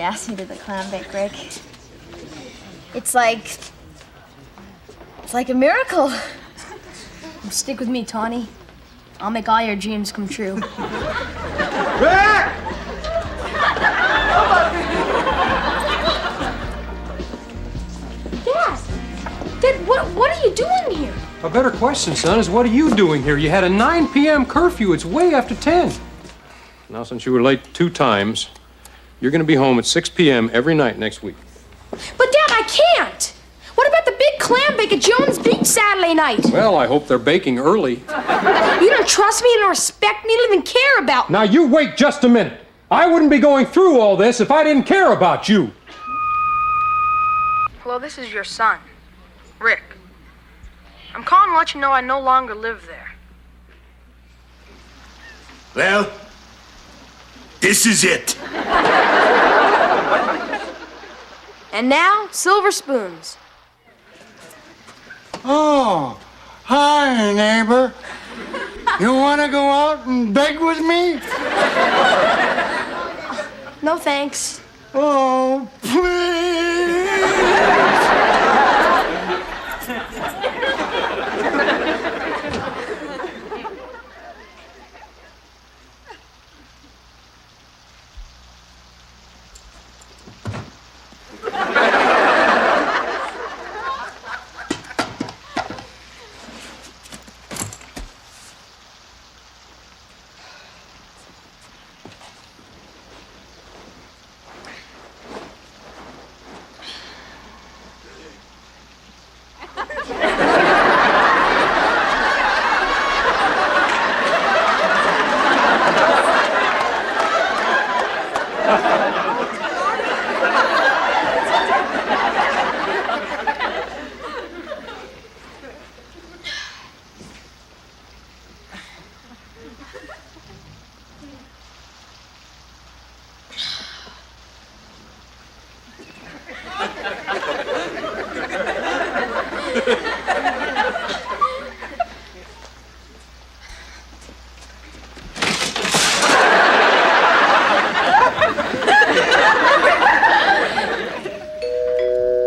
nasty to the clam bake, Rick. It's like a miracle. Stick with me, Tawny. I'll make all your dreams come true. Rick! Dad, what are you doing here? A better question, son, is what are you doing here? You had a 9 p.m. curfew. It's way after 10. Now, since you were late 2 times, you're going to be home at 6 p.m. every night next week. But, Dad, I can't. What about the big clam bake at Jones Beach Saturday night? Well, I hope they're baking early. You don't trust me, you don't respect me, you don't even care about me. Now, you wait just a minute. I wouldn't be going through all this if I didn't care about you. Hello, this is your son, Rick. I'm calling to let you know I no longer live there. Well, this is it. And now, silver spoons. Oh, hi, neighbor. You want to go out and beg with me? No thanks. Oh, please.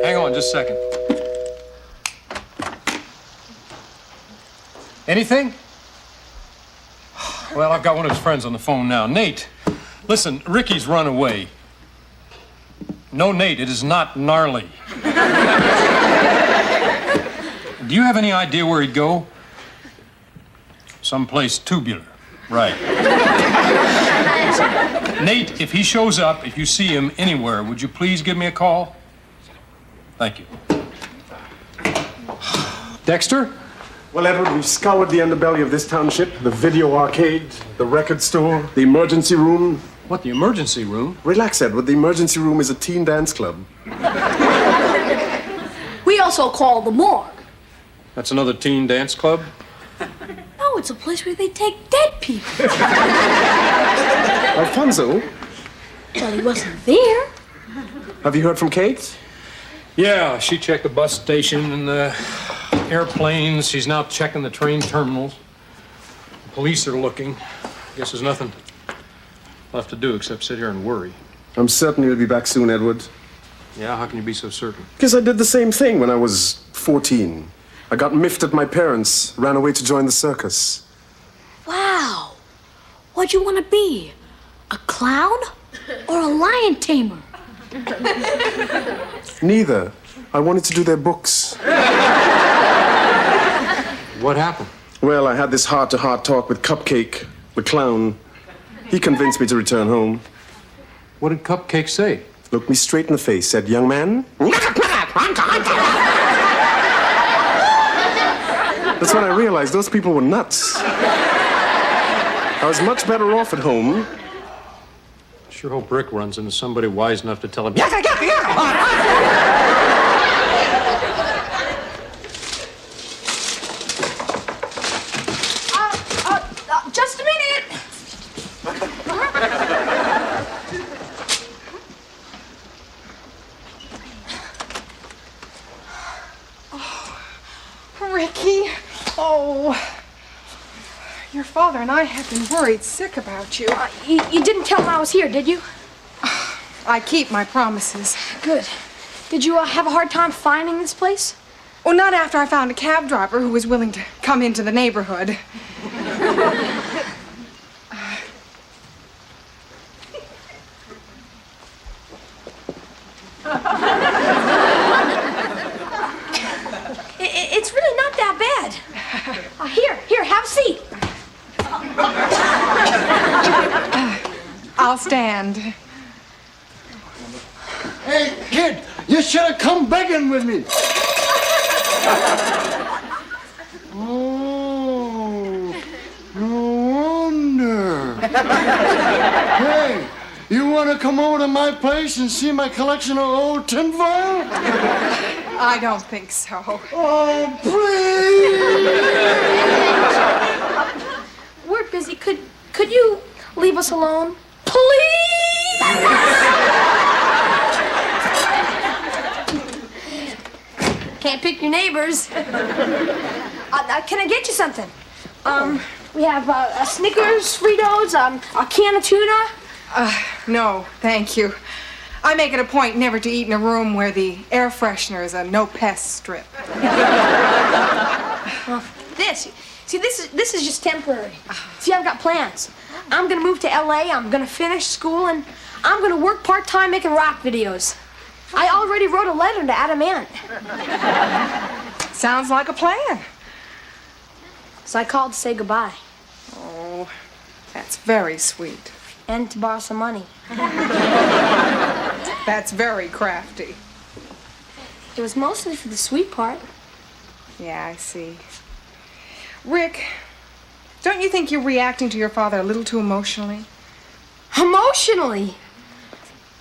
Hang on just a second. Anything? Well, I've got one of his friends on the phone now. Nate, listen, Ricky's run away. No, Nate, it is not gnarly. Do you have any idea where he'd go? Someplace tubular. Right. Nate, if he shows up, if you see him anywhere, would you please give me a call? Thank you. Dexter? Well, Edward, we've scoured the underbelly of this township, the video arcade, the record store, the emergency room. What, the emergency room? Relax, Edward. The emergency room is a teen dance club. We also call the morgue. That's another teen dance club? No, it's a place where they take dead people. Alfonso, Well, he wasn't there. have you heard from Kate? Yeah, she checked the bus station and the airplanes. She's now checking the train terminals. The police are looking. Guess there's nothing left to do except sit here and worry. I'm certain you'll be back soon, Edward. Yeah, how can you be so certain? Because I did the same thing when I was 14. I got miffed at my parents, ran away to join the circus. Wow. What'd you want to be? A clown or a lion tamer? Neither. I wanted to do their books. What happened? Well, I had this heart-to-heart talk with Cupcake, the clown. He convinced me to return home. What did Cupcake say? Looked me straight in the face, said, "Young man." That's when I realized those people were nuts. I was much better off at home. Sure hope Rick runs into somebody wise enough to tell him. Just a minute. Ricky, oh, your father and I have been worried sick about you. You didn't tell him I was here, did you? I keep my promises. Good. Did you have a hard time finding this place? Well, not after I found a cab driver who was willing to come into the neighborhood. It's really not that bad. Here, have a seat. I'll stand. Hey, kid, you should have come begging with me. Oh, no wonder. Hey, you want to come over to my place and see my collection of old tinfoil? I don't think so. Oh, please! We're busy. Could you leave us alone? Please! Can't pick your neighbors. Can I get you something? We have Snickers, Fritos, a can of tuna. No, thank you. I make it a point never to eat in a room where the air freshener is a no-pest strip. This is just temporary. See, I've got plans. I'm gonna move to LA, I'm gonna finish school, and I'm gonna work part-time making rock videos. I already wrote a letter to Adam Ant. Sounds like a plan. So I called to say goodbye. Oh, that's very sweet. And to borrow some money. That's very crafty. It was mostly for the sweet part. Yeah, I see. Rick, don't you think you're reacting to your father a little too emotionally? Emotionally?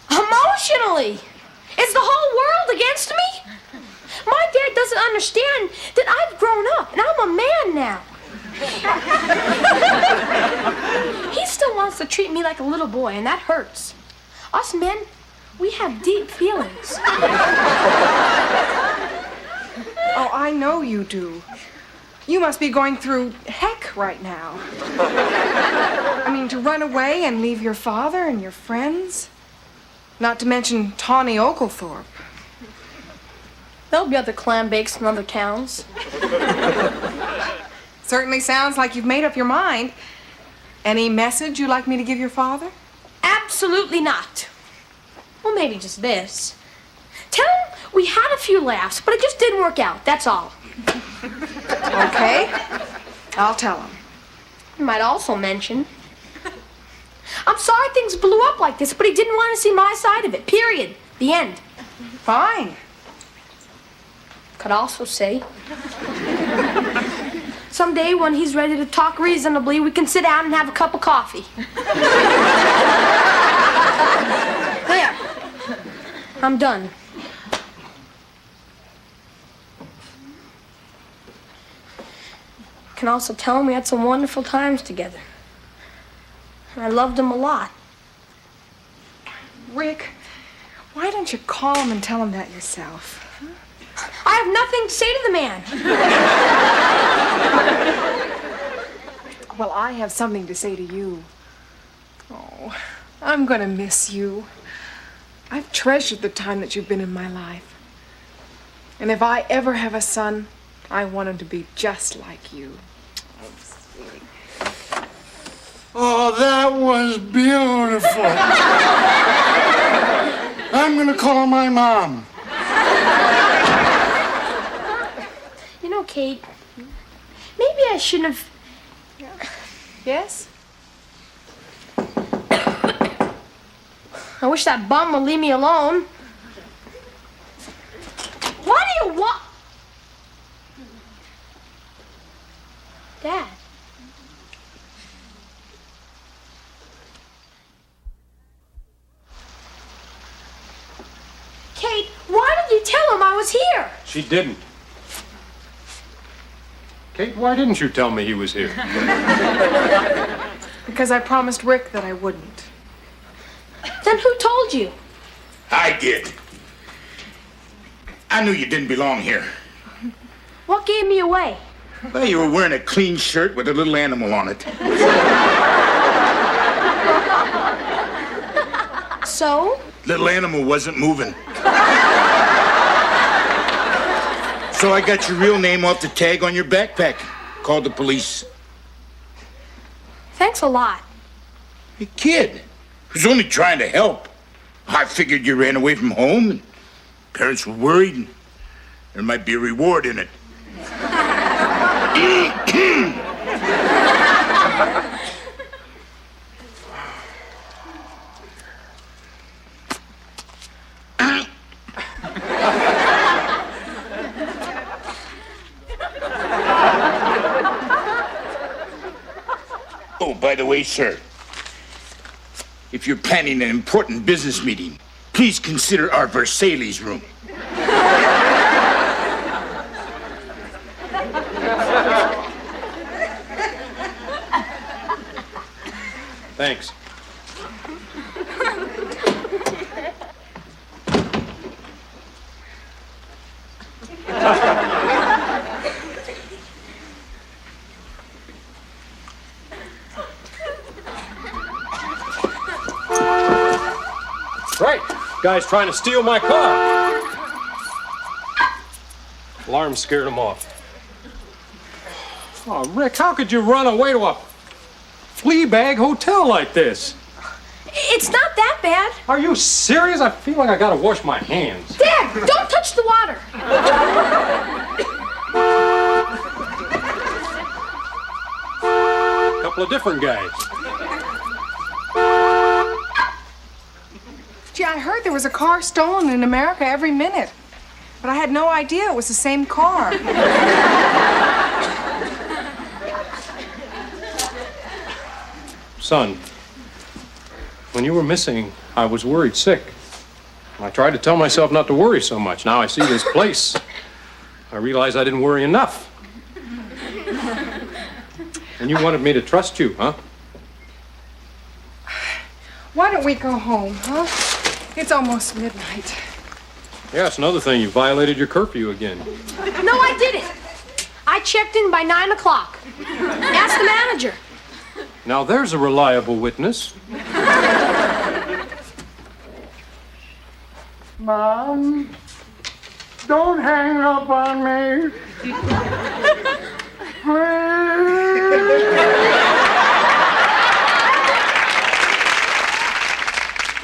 Emotionally? Is the whole world against me? My dad doesn't understand that I've grown up and I'm a man now. He still wants to treat me like a little boy, and that hurts. Us men, we have deep feelings. Oh, I know you do. You must be going through heck right now. I mean, to run away and leave your father and your friends. Not to mention Tawny Oglethorpe. There'll be other clam bakes in other towns. Certainly sounds like you've made up your mind. Any message you'd like me to give your father? Absolutely not. Well, maybe just this. Tell him we had a few laughs, but it just didn't work out, that's all. Okay. I'll tell him. You might also mention, I'm sorry things blew up like this, but he didn't want to see my side of it, period. The end. Fine. Could also say, someday when he's ready to talk reasonably, we can sit down and have a cup of coffee. There. I'm done. Can also tell him we had some wonderful times together. And I loved him a lot. Rick, why don't you call him and tell him that yourself? I have nothing to say to the man. Well, I have something to say to you. Oh, I'm gonna miss you. I've treasured the time that you've been in my life. And if I ever have a son, I want him to be just like you. Oh, that was beautiful. I'm gonna call my mom. You know, Kate, maybe I shouldn't have... Yes? I wish that bum would leave me alone. What do you want? Dad. Kate, why did you tell him I was here? She didn't. Kate, why didn't you tell me he was here? Because I promised Rick that I wouldn't. Then who told you? I did. I knew you didn't belong here. What gave me away? Well, you were wearing a clean shirt with a little animal on it. So So? Little animal wasn't moving. So I got your real name off the tag on your backpack. Called the police. Thanks a lot. Hey, kid, I was only trying to help. I figured you ran away from home, and parents were worried, and there might be a reward in it. Oh, by the way, sir, if you're planning an important business meeting, please consider our Versailles room. Thanks. Right. Guy's trying to steal my car. Alarm scared him off. Oh, Rick, how could you run away to a flea bag hotel like this? It's not that bad. Are you serious? I feel like I gotta wash my hands. Dad, don't touch the water. A couple of different guys. Gee, I heard there was a car stolen in America every minute. But I had no idea it was the same car. Son, when you were missing, I was worried sick. I tried to tell myself not to worry so much. Now I see this place. I realize I didn't worry enough. And you wanted me to trust you, huh? Why don't we go home, huh? It's almost midnight. Yeah, it's another thing. You violated your curfew again. No, I didn't. I checked in by 9 o'clock. Ask the manager. Now there's a reliable witness. Mom, don't hang up on me.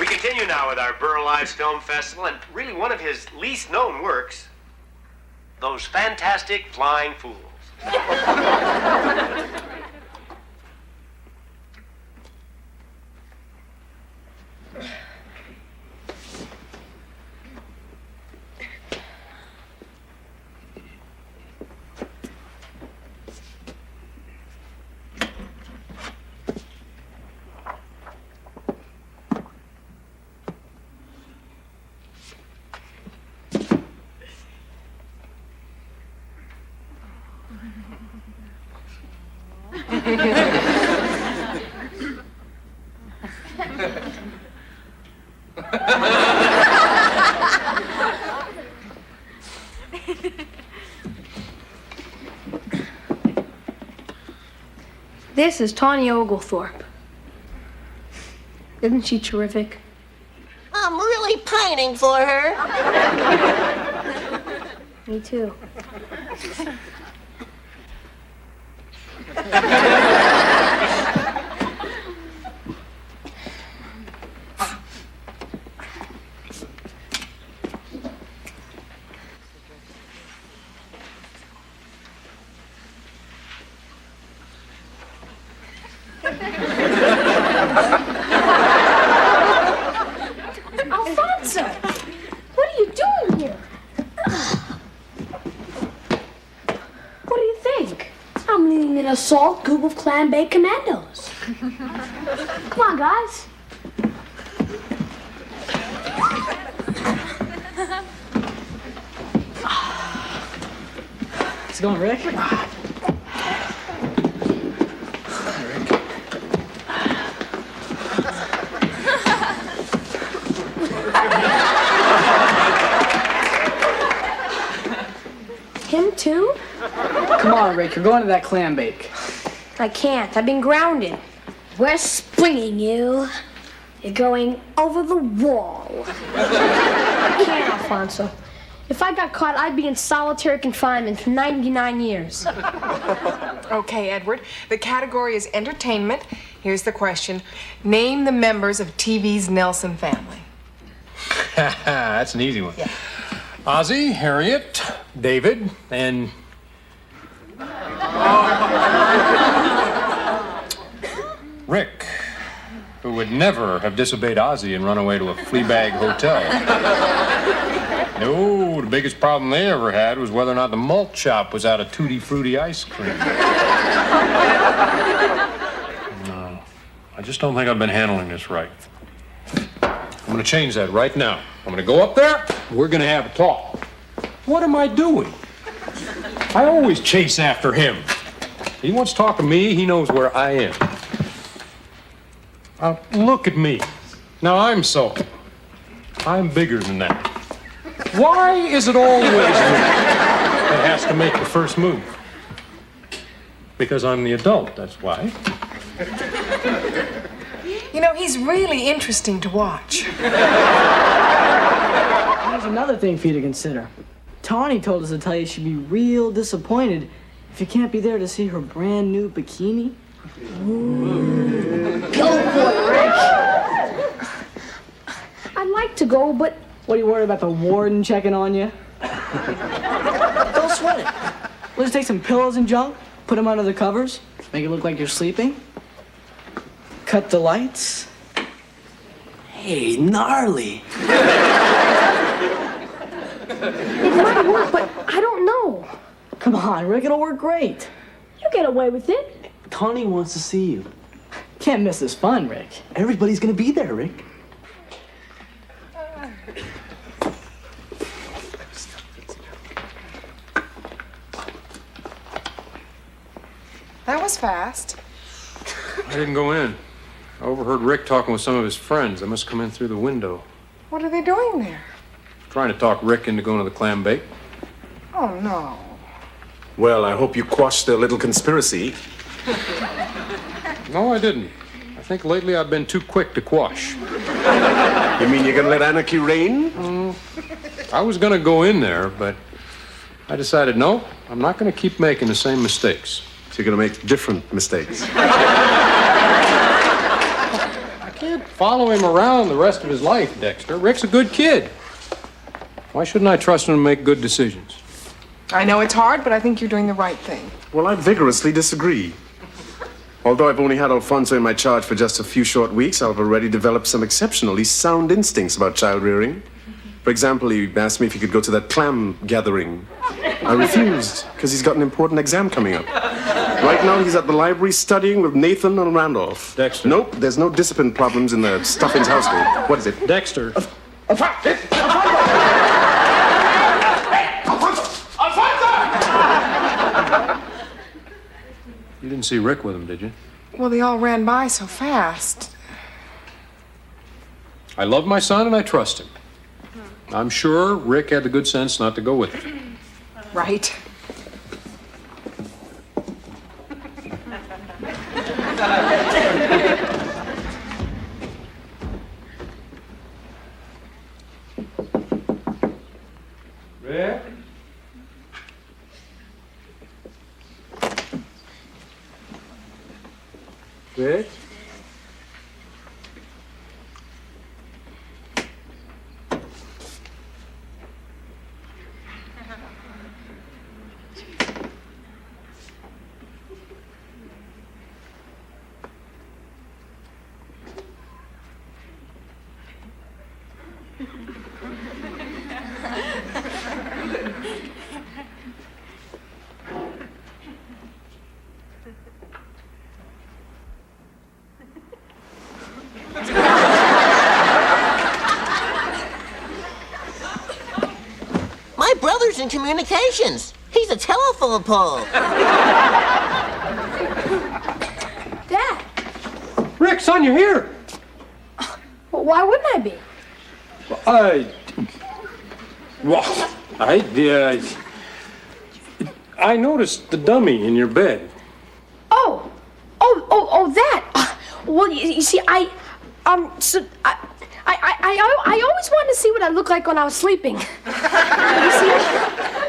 We continue now with our Burl Ives Film Festival, and really one of his least known works, Those Fantastic Flying Fools. This is Tawny Oglethorpe. Isn't she terrific? I'm really pining for her. Me too. Alfonso, what are you doing here? What do you think? I'm leading an assault group of Clan Bay commandos. Come on, guys. How's it going, Rick? Him too? Come on, Rick, you're going to that clam bake. I can't. I've been grounded. We're springing you. You're going over the wall. I can't, Alfonso. If I got caught, I'd be in solitary confinement for 99 years. Okay, Edward. The category is entertainment. Here's the question. Name the members of TV's Nelson family. That's an easy one. Yeah. Ozzie, Harriet, David, and... Rick, who would never have disobeyed Ozzie and run away to a flea bag hotel. No, the biggest problem they ever had was whether or not the malt shop was out of Tutti Frutti ice cream. No, I just don't think I've been handling this right. I'm gonna change that right now. I'm gonna go up there, we're gonna have a talk. What am I doing? I always chase after him. He wants to talk to me, he knows where I am. Look at me. Now I'm sulking. I'm bigger than that. Why is it always me that has to make the first move? Because I'm the adult, that's why. You know, he's really interesting to watch. Here's another thing for you to consider. Tawny told us to tell you she'd be real disappointed if you can't be there to see her brand new bikini. Go for it, Rick. I'd like to go, but... What are you worried about, the warden checking on you? Don't sweat it. We'll just take some pillows and junk, put them under the covers, make it look like you're sleeping. Cut the lights. Hey, gnarly. It might work, but I don't know. Come on, Rick, it'll work great. You get away with it. Tawny wants to see you. Can't miss this fun, Rick. Everybody's gonna be there, Rick. That was fast. I didn't go in. I overheard Rick talking with some of his friends. They must come in through the window. What are they doing there? Trying to talk Rick into going to the clam bake. Oh, no. Well, I hope you quashed their little conspiracy. No, I didn't. I think lately I've been too quick to quash. You mean you're gonna let anarchy reign? I was gonna go in there, but I decided, no, I'm not gonna keep making the same mistakes. So you're gonna make different mistakes. I can't follow him around the rest of his life, Dexter. Rick's a good kid. Why shouldn't I trust him to make good decisions? I know it's hard, but I think you're doing the right thing. Well, I vigorously disagree. Although I've only had Alfonso in my charge for just a few short weeks, I've already developed some exceptionally sound instincts about child rearing. For example, he asked me if he could go to that clam gathering. I refused, because he's got an important exam coming up. Right now, he's at the library studying with Nathan and Randolph. Dexter. Nope, there's no discipline problems in the Stuffins household. What is it? Dexter. You didn't see Rick with him, did you? Well, they all ran by so fast. I love my son and I trust him. I'm sure Rick had the good sense not to go with him. Right. Rick? Rick? My brother's in communications. He's a telephone pole. Dad, Rick, son, you're here. well, why wouldn't I be? I noticed the dummy in your bed. Oh, that. Well, you see, I So I always wanted to see what I looked like when I was sleeping. You see,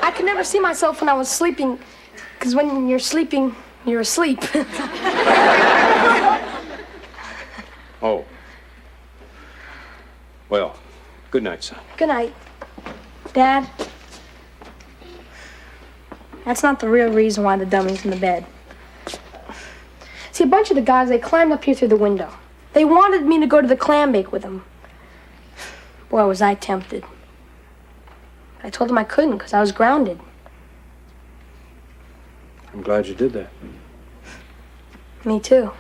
I could never see myself when I was sleeping, because when you're sleeping, you're asleep. Oh. Well, good night, son. Good night, Dad. That's not the real reason why the dummy's in the bed. See, a bunch of the guys, they climbed up here through the window. They wanted me to go to the clam bake with them. Boy, was I tempted. I told them I couldn't because I was grounded. I'm glad you did that. Me too.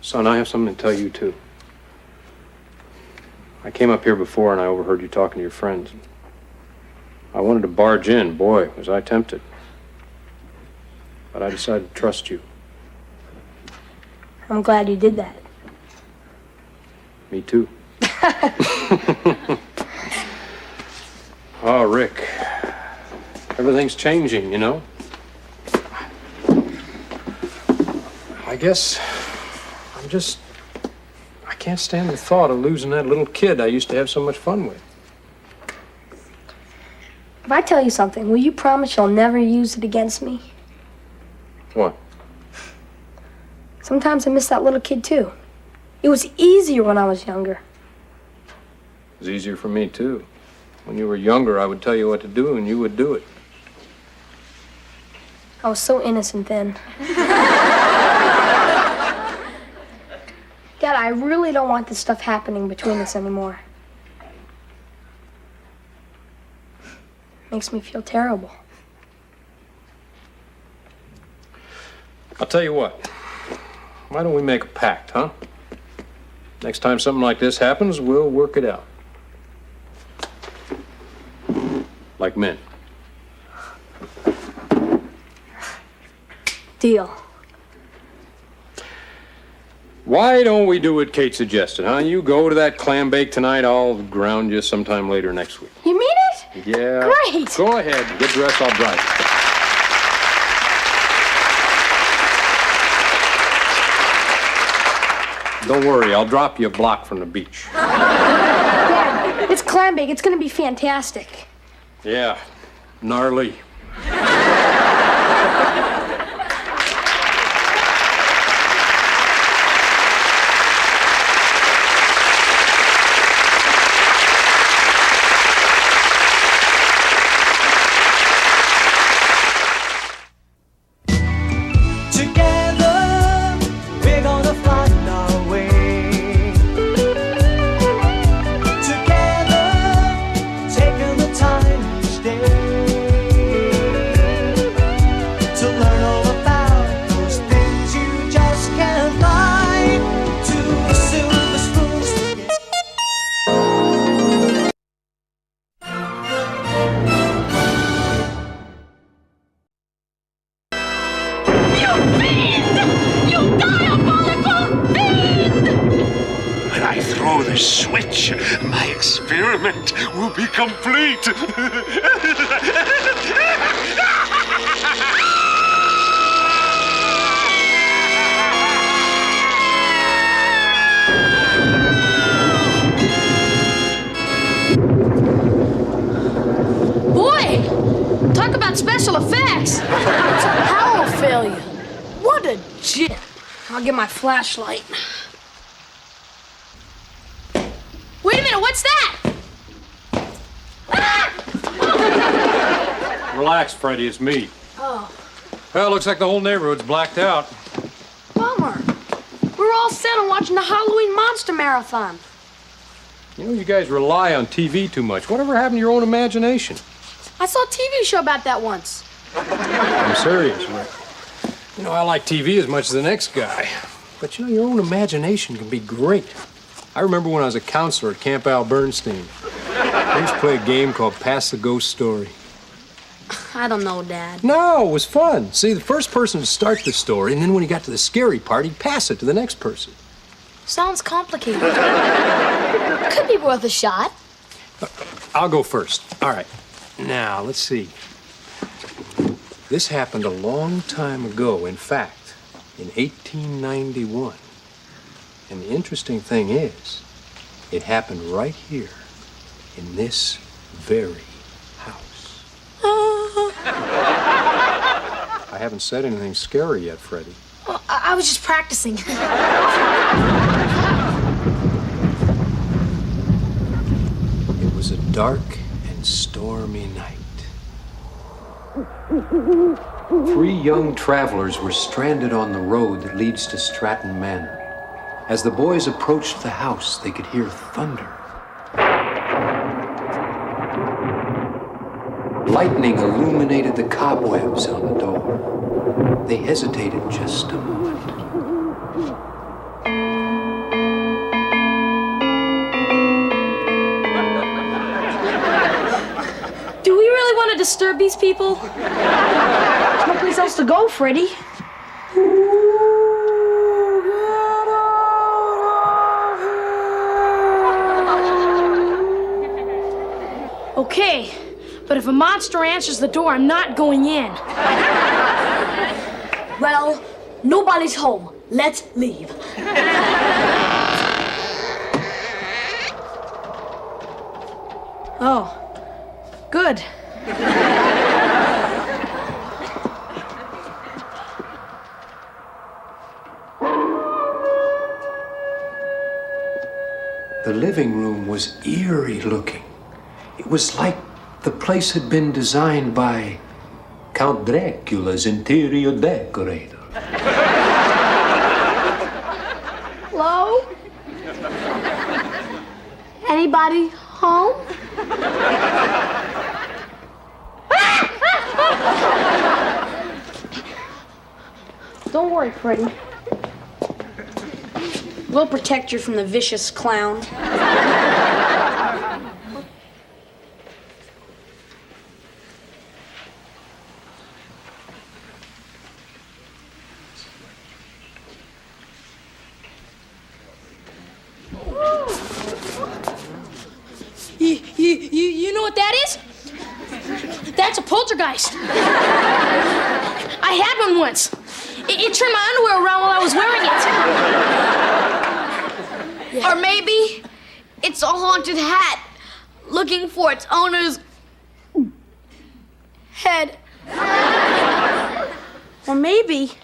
Son, I have something to tell you, too. I came up here before and I overheard you talking to your friends. I wanted to barge in. Boy, was I tempted. But I decided to trust you. I'm glad you did that. Me too. Oh, Rick. Everything's changing, you know? I guess I can't stand the thought of losing that little kid I used to have so much fun with. If I tell you something, will you promise you'll never use it against me? What? Sometimes I miss that little kid too. It was easier when I was younger. It was easier for me, too. When you were younger, I would tell you what to do, and you would do it. I was so innocent then. Dad, I really don't want this stuff happening between us anymore. Makes me feel terrible. I'll tell you what. Why don't we make a pact, huh? Next time something like this happens, we'll work it out. Like men. Deal. Why don't we do what Kate suggested, huh? You go to that clam bake tonight. I'll ground you sometime later next week. You mean it? Yeah. Great. Go ahead. Get dressed. I'll drive you. Don't worry. I'll drop you a block from the beach. Dad, it's clam bake. It's gonna be fantastic. Yeah. Gnarly. My experiment will be complete. Boy, talk about special effects. It's a power failure. What a jit. I'll get my flashlight. Wait a minute, what's that? Ah! Relax, Freddie, it's me. Oh, Well, looks like the whole neighborhood's blacked out. bummer. We're all set on watching the Halloween Monster Marathon. You know, you guys rely on TV too much. Whatever happened to your own imagination? I saw a TV show about that once. I'm serious, Rick. You know, I like TV as much as the next guy. But you know, your own imagination can be great. I remember when I was a counselor at Camp Al Bernstein. I used to play a game called Pass the Ghost Story. I don't know, Dad. No, it was fun. See, the first person would start the story, and then when he got to the scary part, he'd pass it to the next person. Sounds complicated. Could be worth a shot. I'll go first. All right. Now, let's see. This happened a long time ago, in fact, in 1891. And the interesting thing is, it happened right here, in this very house. I haven't said anything scary yet, Freddie. Oh, I was just practicing. It was a dark and stormy night. 3 young travelers were stranded on the road that leads to Stratton Manor. As the boys approached the house, they could hear thunder. Lightning illuminated the cobwebs on the door. They hesitated just a moment. Do we really want to disturb these people? There's no place else to go, Freddy. Okay, but if a monster answers the door, I'm not going in. Well, nobody's home. Let's leave. Oh, good. The living room was eerie looking. It was like the place had been designed by Count Dracula's interior decorator. Hello? Anybody home? Don't worry, Freddy. We'll protect you from the vicious clown. You know what that is? That's a poltergeist. I had one once. It turned my underwear around while I was wearing it. Or maybe it's a haunted hat looking for its owner's head. Or maybe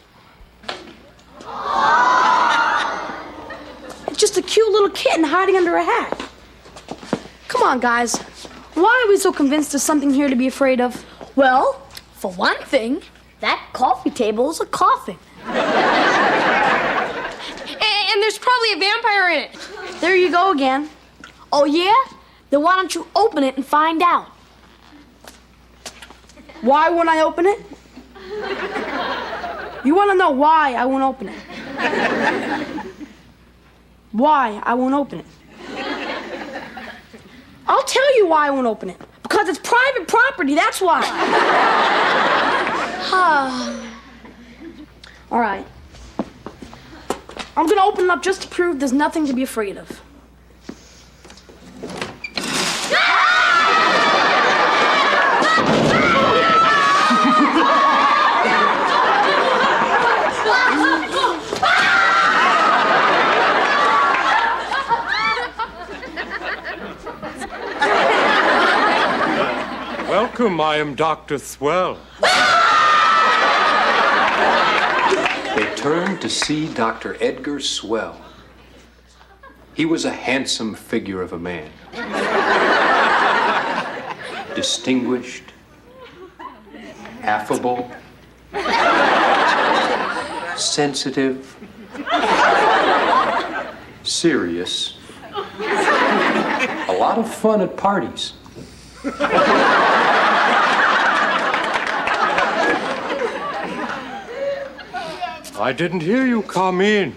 it's just a cute little kitten hiding under a hat. Come on, guys. Why are we so convinced there's something here to be afraid of? Well, for one thing, that coffee table is a coffin. And there's probably a vampire in it. There you go again. Oh, yeah? Then why don't you open it and find out? Why won't I open it? You want to know why I won't open it? Why I won't open it? I'll tell you why I won't open it. Because it's private property, that's why. All right. I'm gonna open it up just to prove there's nothing to be afraid of. Welcome, I am Dr. Swell. They turned to see Dr. Edgar Swell. He was a handsome figure of a man. Distinguished, affable, sensitive, serious, a lot of fun at parties. I didn't hear you come in.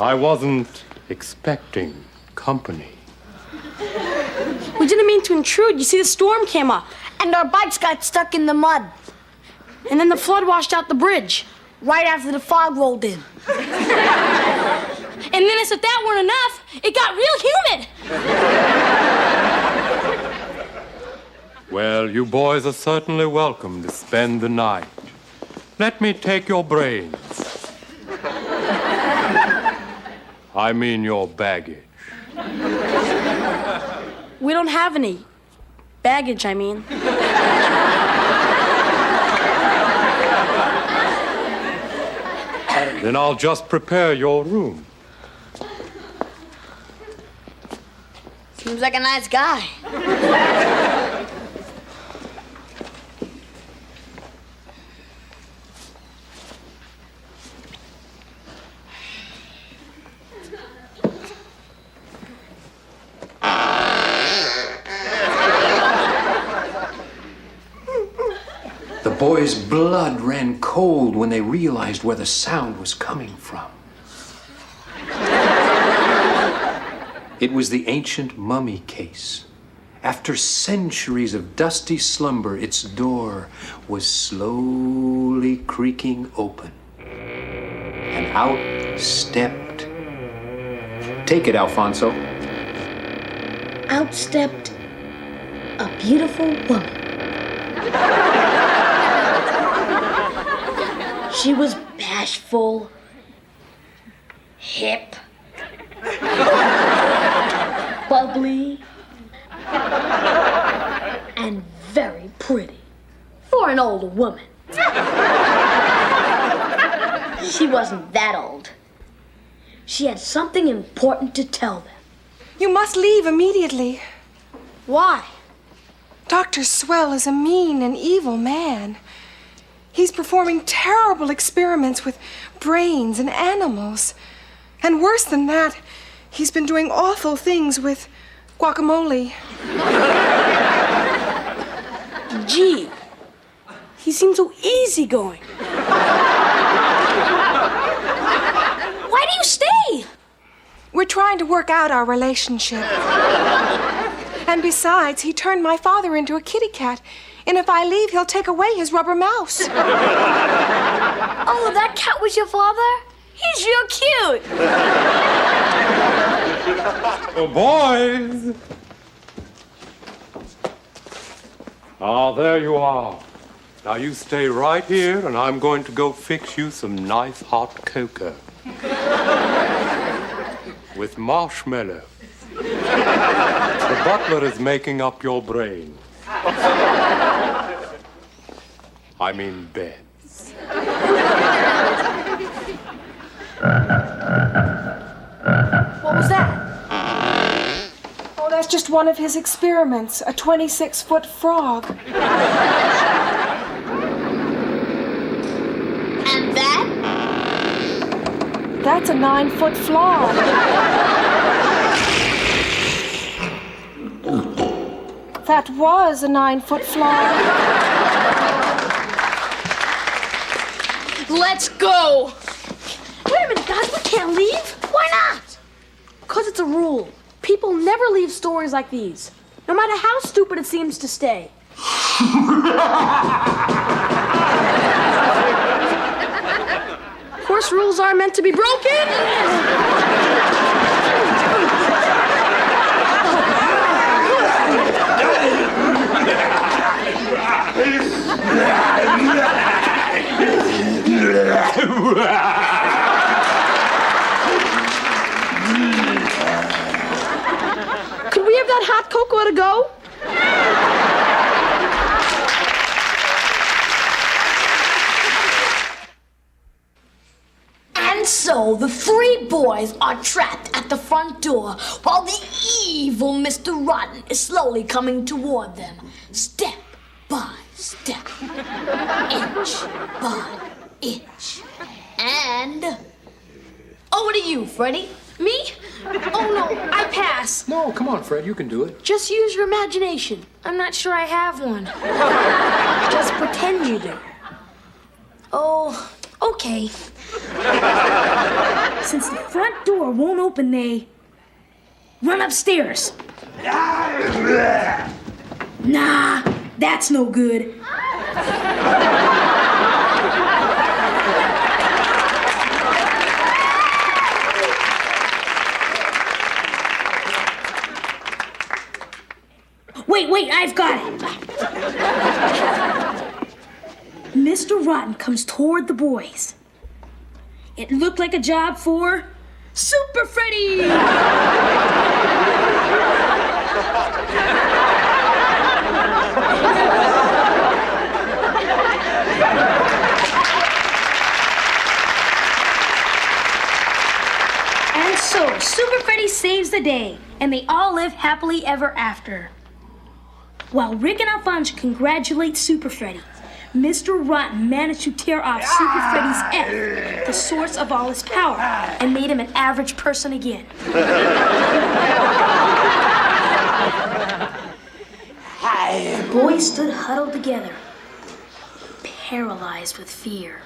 I wasn't expecting company. We didn't mean to intrude. You see, the storm came up. And our bikes got stuck in the mud. And then the flood washed out the bridge. Right after the fog rolled in. And then as if that weren't enough, it got real humid. Well, you boys are certainly welcome to spend the night. Let me take your brains. I mean your baggage. We don't have any. Baggage, I mean. Then I'll just prepare your room. Seems like a nice guy. The boys' blood ran cold when they realized where the sound was coming from. It was the ancient mummy case. After centuries of dusty slumber, its door was slowly creaking open. And out stepped... Take it, Alfonso. Out stepped a beautiful woman. She was bashful, hip, bubbly, and very pretty for an older woman. She wasn't that old. She had something important to tell them. You must leave immediately. Why? Dr. Swell is a mean and evil man. He's performing terrible experiments with brains and animals. And worse than that, he's been doing awful things with guacamole. Gee, he seems so easygoing. Why do you stay? We're trying to work out our relationship. And besides, he turned my father into a kitty cat. And if I leave, he'll take away his rubber mouse. Oh, that cat was your father? He's real cute. Oh, boys! Ah, there you are. Now you stay right here, and I'm going to go fix you some nice hot cocoa. With marshmallow. The butler is making up your brain. I mean beds. What was that? Oh, that's just one of his experiments, a 26-foot frog. And that? That's a 9-foot frog. That was a 9-foot frog. Let's go. Wait a minute, guys, we can't leave. Why not? Because it's a rule. People never leave stories like these, no matter how stupid it seems to stay. Of course, rules aren't meant to be broken. Could we have that hot cocoa to go? And so the three boys are trapped at the front door while the evil Mr. Rotten is slowly coming toward them, step by step, inch by inch. And over to you, Freddy. Me? Oh, no, I pass. No, come on, Fred, you can do it. Just use your imagination. I'm not sure I have one. Just pretend you do. Oh, okay. Since the front door won't open, they run upstairs. Nah, that's no good. Wait, I've got it. Mr. Rotten comes toward the boys. It looked like a job for Super Freddy! And so, Super Freddy saves the day, and they all live happily ever after. While Rick and Alphonse congratulate Super Freddy, Mr. Rotten managed to tear off Super Freddy's F, the source of all his power, and made him an average person again. The boys stood huddled together, paralyzed with fear.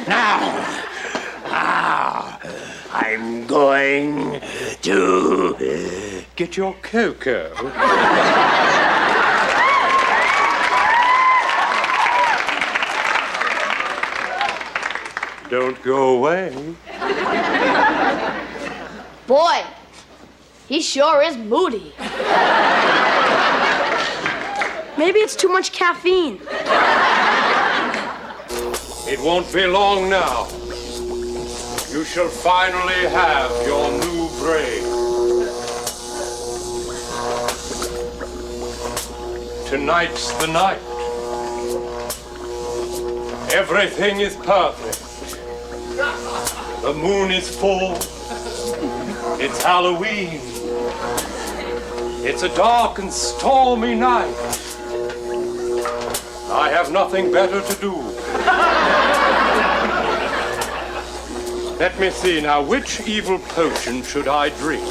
Now, I'm going to get your cocoa. Don't go away. Boy, he sure is moody. Maybe it's too much caffeine. It won't be long now. You shall finally have your new brain. Tonight's the night. Everything is perfect. The moon is full. It's Halloween. It's a dark and stormy night. I have nothing better to do. Let me see now, which evil potion should I drink?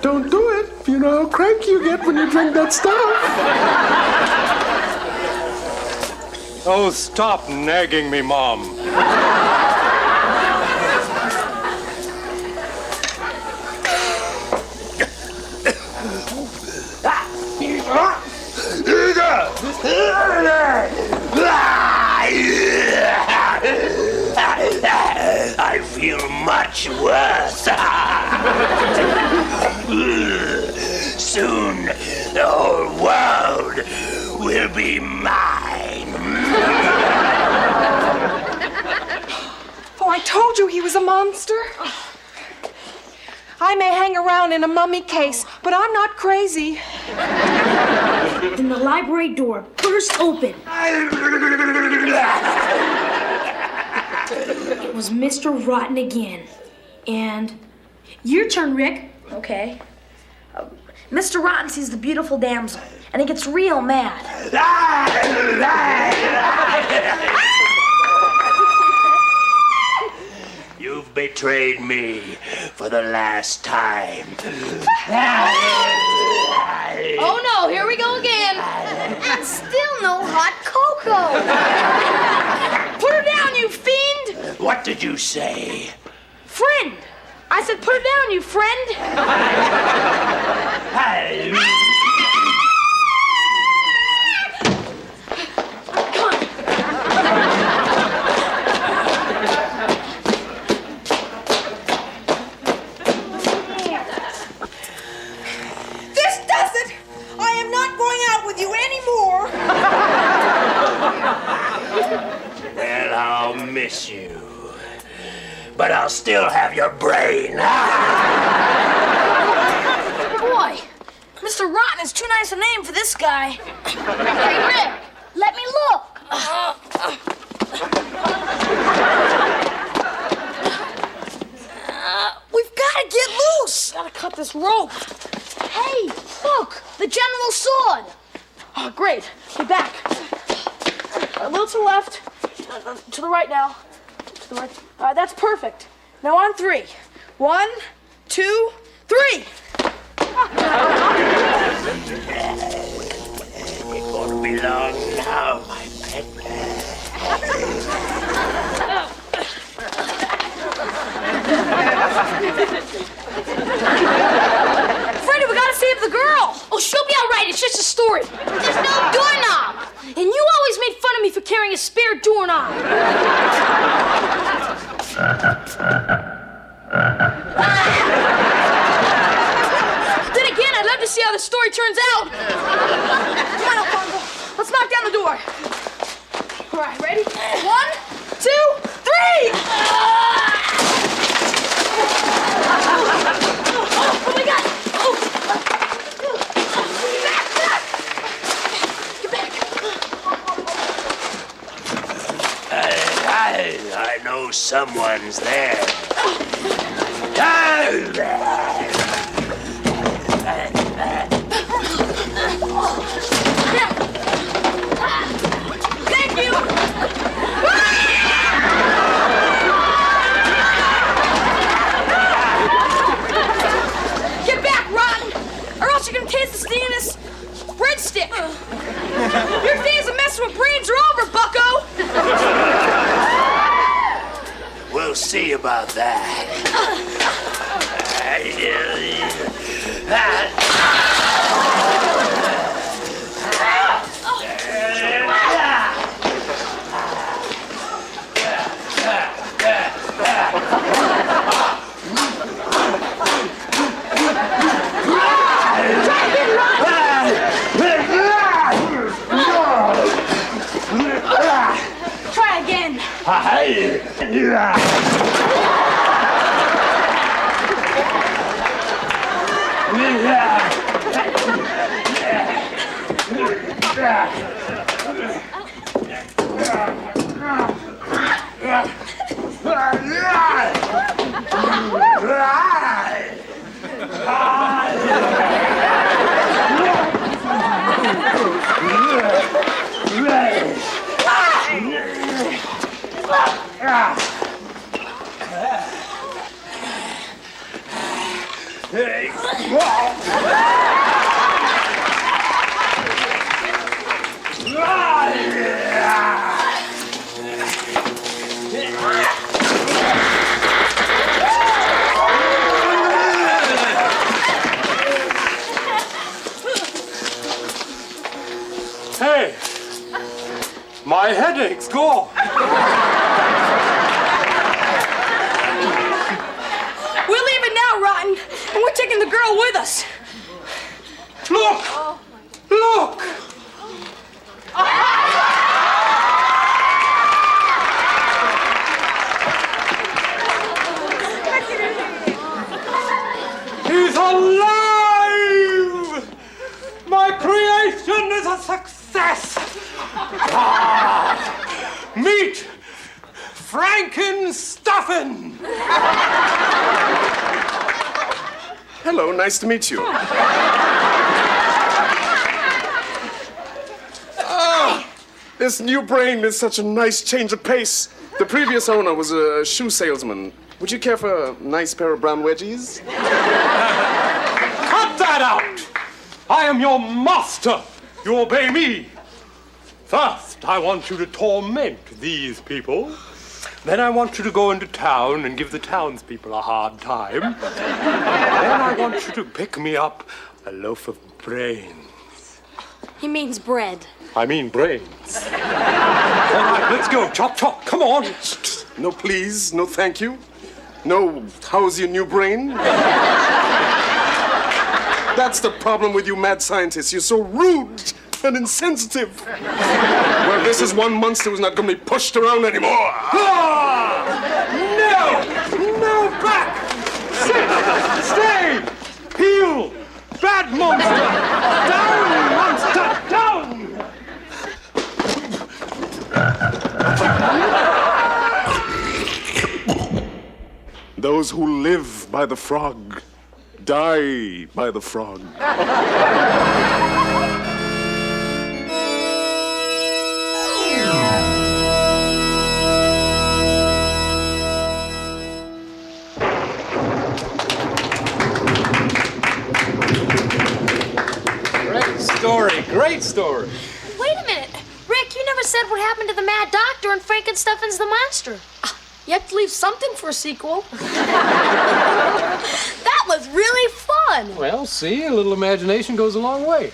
Don't do it. You know how cranky you get when you drink that stuff. Oh, stop nagging me, Mom. I feel much worse. Soon, the whole world will be mine. Oh, I told you he was a monster. I may hang around in a mummy case, but I'm not crazy. Then the library door burst open. It was Mr. Rotten again. And your turn, Rick. Okay. Mr. Rotten sees the beautiful damsel, and he gets real mad. You've betrayed me for the last time. Oh no, here we go again. And still no hot cocoa. Put her down, you fiend! What did you say? Friend! I said put her down, you friend! This does it! I am not going out with you anymore! Well, I'll miss you. But I'll still have your brain. Boy, Mr. Rotten is too nice a name for this guy. Hey, Rick, let me look. We've got to get loose. Gotta cut this rope. Hey, look, the general's sword. Oh, great. Get back. A little to the left. To the right now. To the right. All right, that's perfect. Now on 3. 1, 2, 3. It won't be long now, my pet. Freddy, we gotta save the girl. Oh, she'll be all right. It's just a story. There's no doorknob. And you always made fun of me for carrying a spare doorknob. Then again, I'd love to see how the story turns out. Come on, Alfonso. Let's knock down the door. All right, ready? 1, 2, 3. Oh my God! I know someone's there. Thank you. Get back, Rotten, or else you're gonna taste the sting in this breadstick. Your days of messing with brains are over, bucko. We'll see about that. Try again. Hey, my headache's gone. We're leaving now, Rotten, and we're taking the girl with us. Look! Look! He's alive! My creation is a success! Meet Frankenstuffin! Hello, nice to meet you. This new brain is such a nice change of pace. The previous owner was a shoe salesman. Would you care for a nice pair of brown wedgies? Cut that out! I am your master. You obey me. First, I want you to torment these people. Then I want you to go into town and give the townspeople a hard time. Then I want you to pick me up a loaf of brains. He means bread. I mean brains. All right, let's go. Chop, chop. Come on. No, please. No, thank you. No, how's your new brain? That's the problem with you mad scientists. You're so rude and insensitive. Well, this is one monster who's not going to be pushed around anymore. Ah! No! No, back! Sit! Stay! Heel! Bad monster! Down, monster! Down! Those who live by the frog die by the frog. Great story. Wait a minute. Rick, you never said what happened to the Mad Doctor and Frankenstein's the Monster. You have to leave something for a sequel. That was really fun. Well, see, a little imagination goes a long way.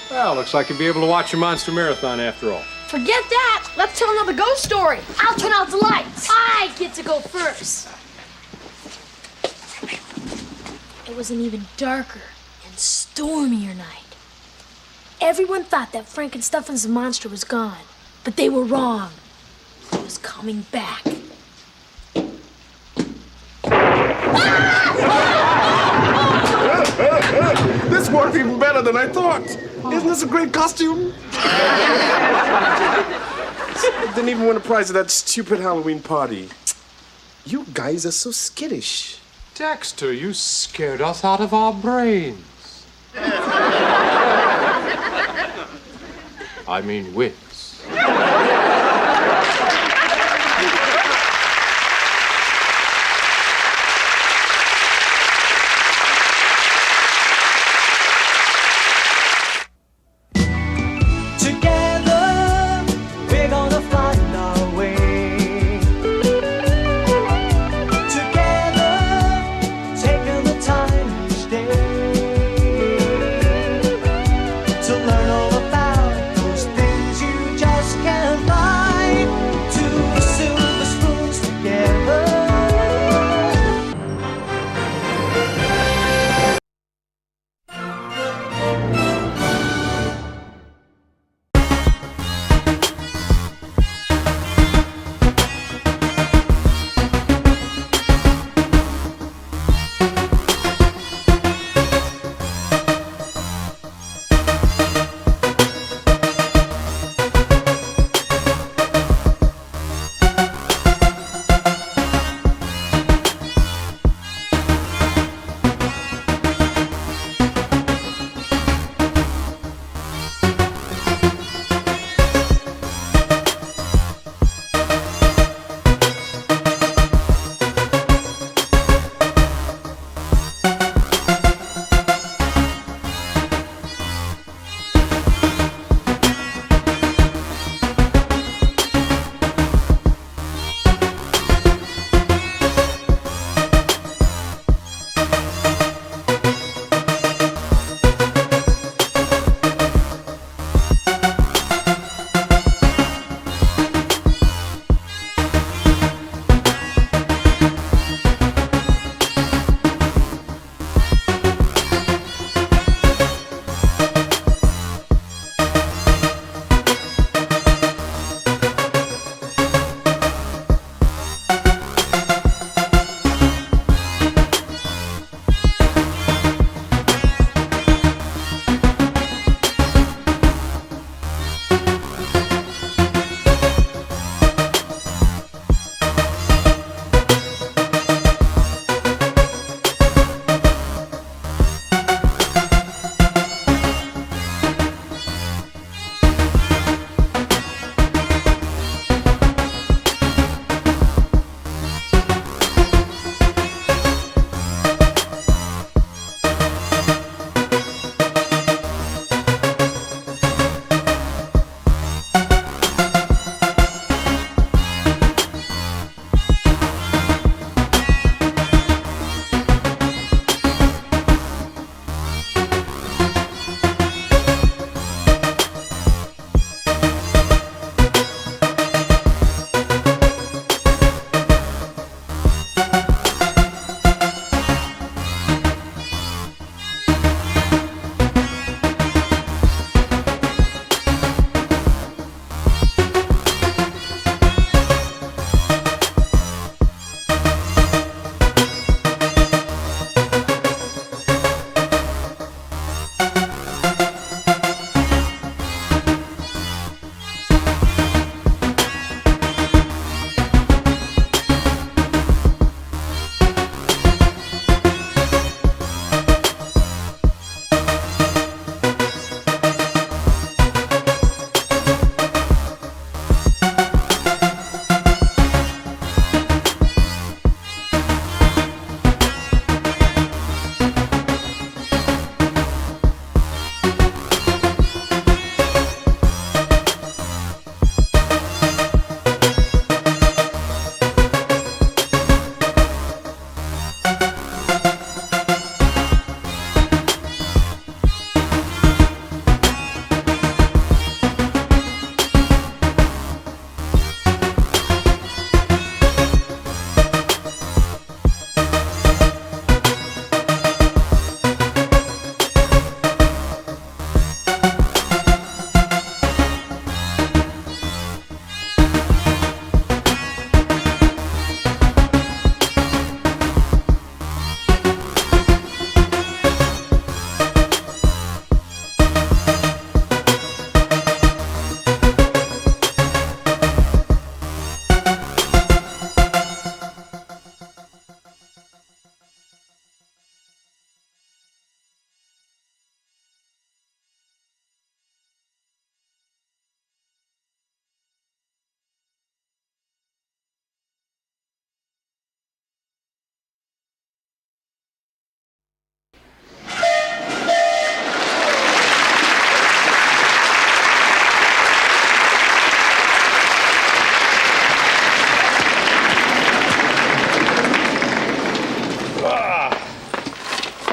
Well, looks like you'll be able to watch your monster marathon after all. Forget that. Let's tell another ghost story. I'll turn out the lights. I get to go first. It was an even darker and stormier night. Everyone thought that Frankenstein's monster was gone, but they were wrong. It was coming back. This worked even better than I thought. Isn't this a great costume? Didn't even win a prize at that stupid Halloween party. You guys are so skittish. Dexter, you scared us out of our brains. I mean wits. To learn all about those things you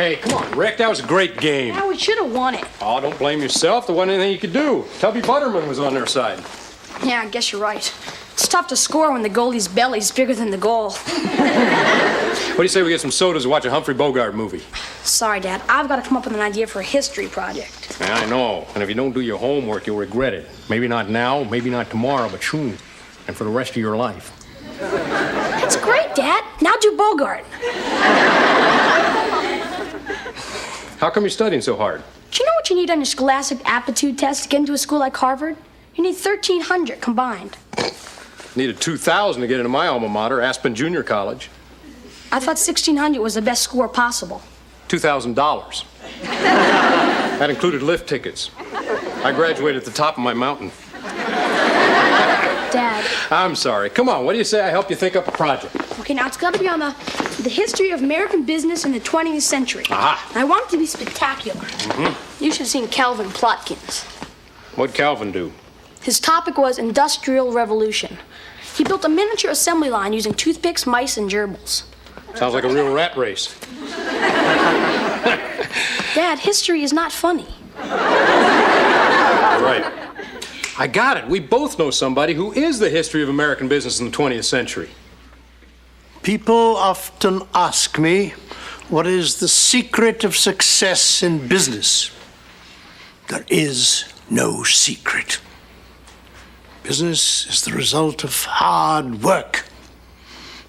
Hey, come on, Rick, that was a great game. Yeah, we should have won it. Oh, don't blame yourself. There wasn't anything you could do. Tubby Butterman was on their side. Yeah, I guess you're right. It's tough to score when the goalie's belly's bigger than the goal. What do you say we get some sodas and watch a Humphrey Bogart movie? Sorry, Dad. I've got to come up with an idea for a history project. Yeah, I know. And if you don't do your homework, you'll regret it. Maybe not now, maybe not tomorrow, but soon. And for the rest of your life. That's great, Dad. Now do Bogart. How come you're studying so hard? Do you know what you need on your scholastic aptitude test to get into a school like Harvard? You need 1,300 combined. Needed 2,000 to get into my alma mater, Aspen Junior College. I thought 1,600 was the best score possible. $2,000. That included lift tickets. I graduated at the top of my mountain. Dad. I'm sorry. Come on, what do you say I help you think up a project? Okay, now it's got to be on the history of American business in the 20th century. Aha. And I want it to be spectacular. Mm-hmm. You should have seen Calvin Plotkins. What'd Calvin do? His topic was Industrial Revolution. He built a miniature assembly line using toothpicks, mice, and gerbils. Sounds like a real rat race. Dad, history is not funny. Right. I got it. We both know somebody who is the history of American business in the 20th century. People often ask me, what is the secret of success in business? There is no secret. Business is the result of hard work.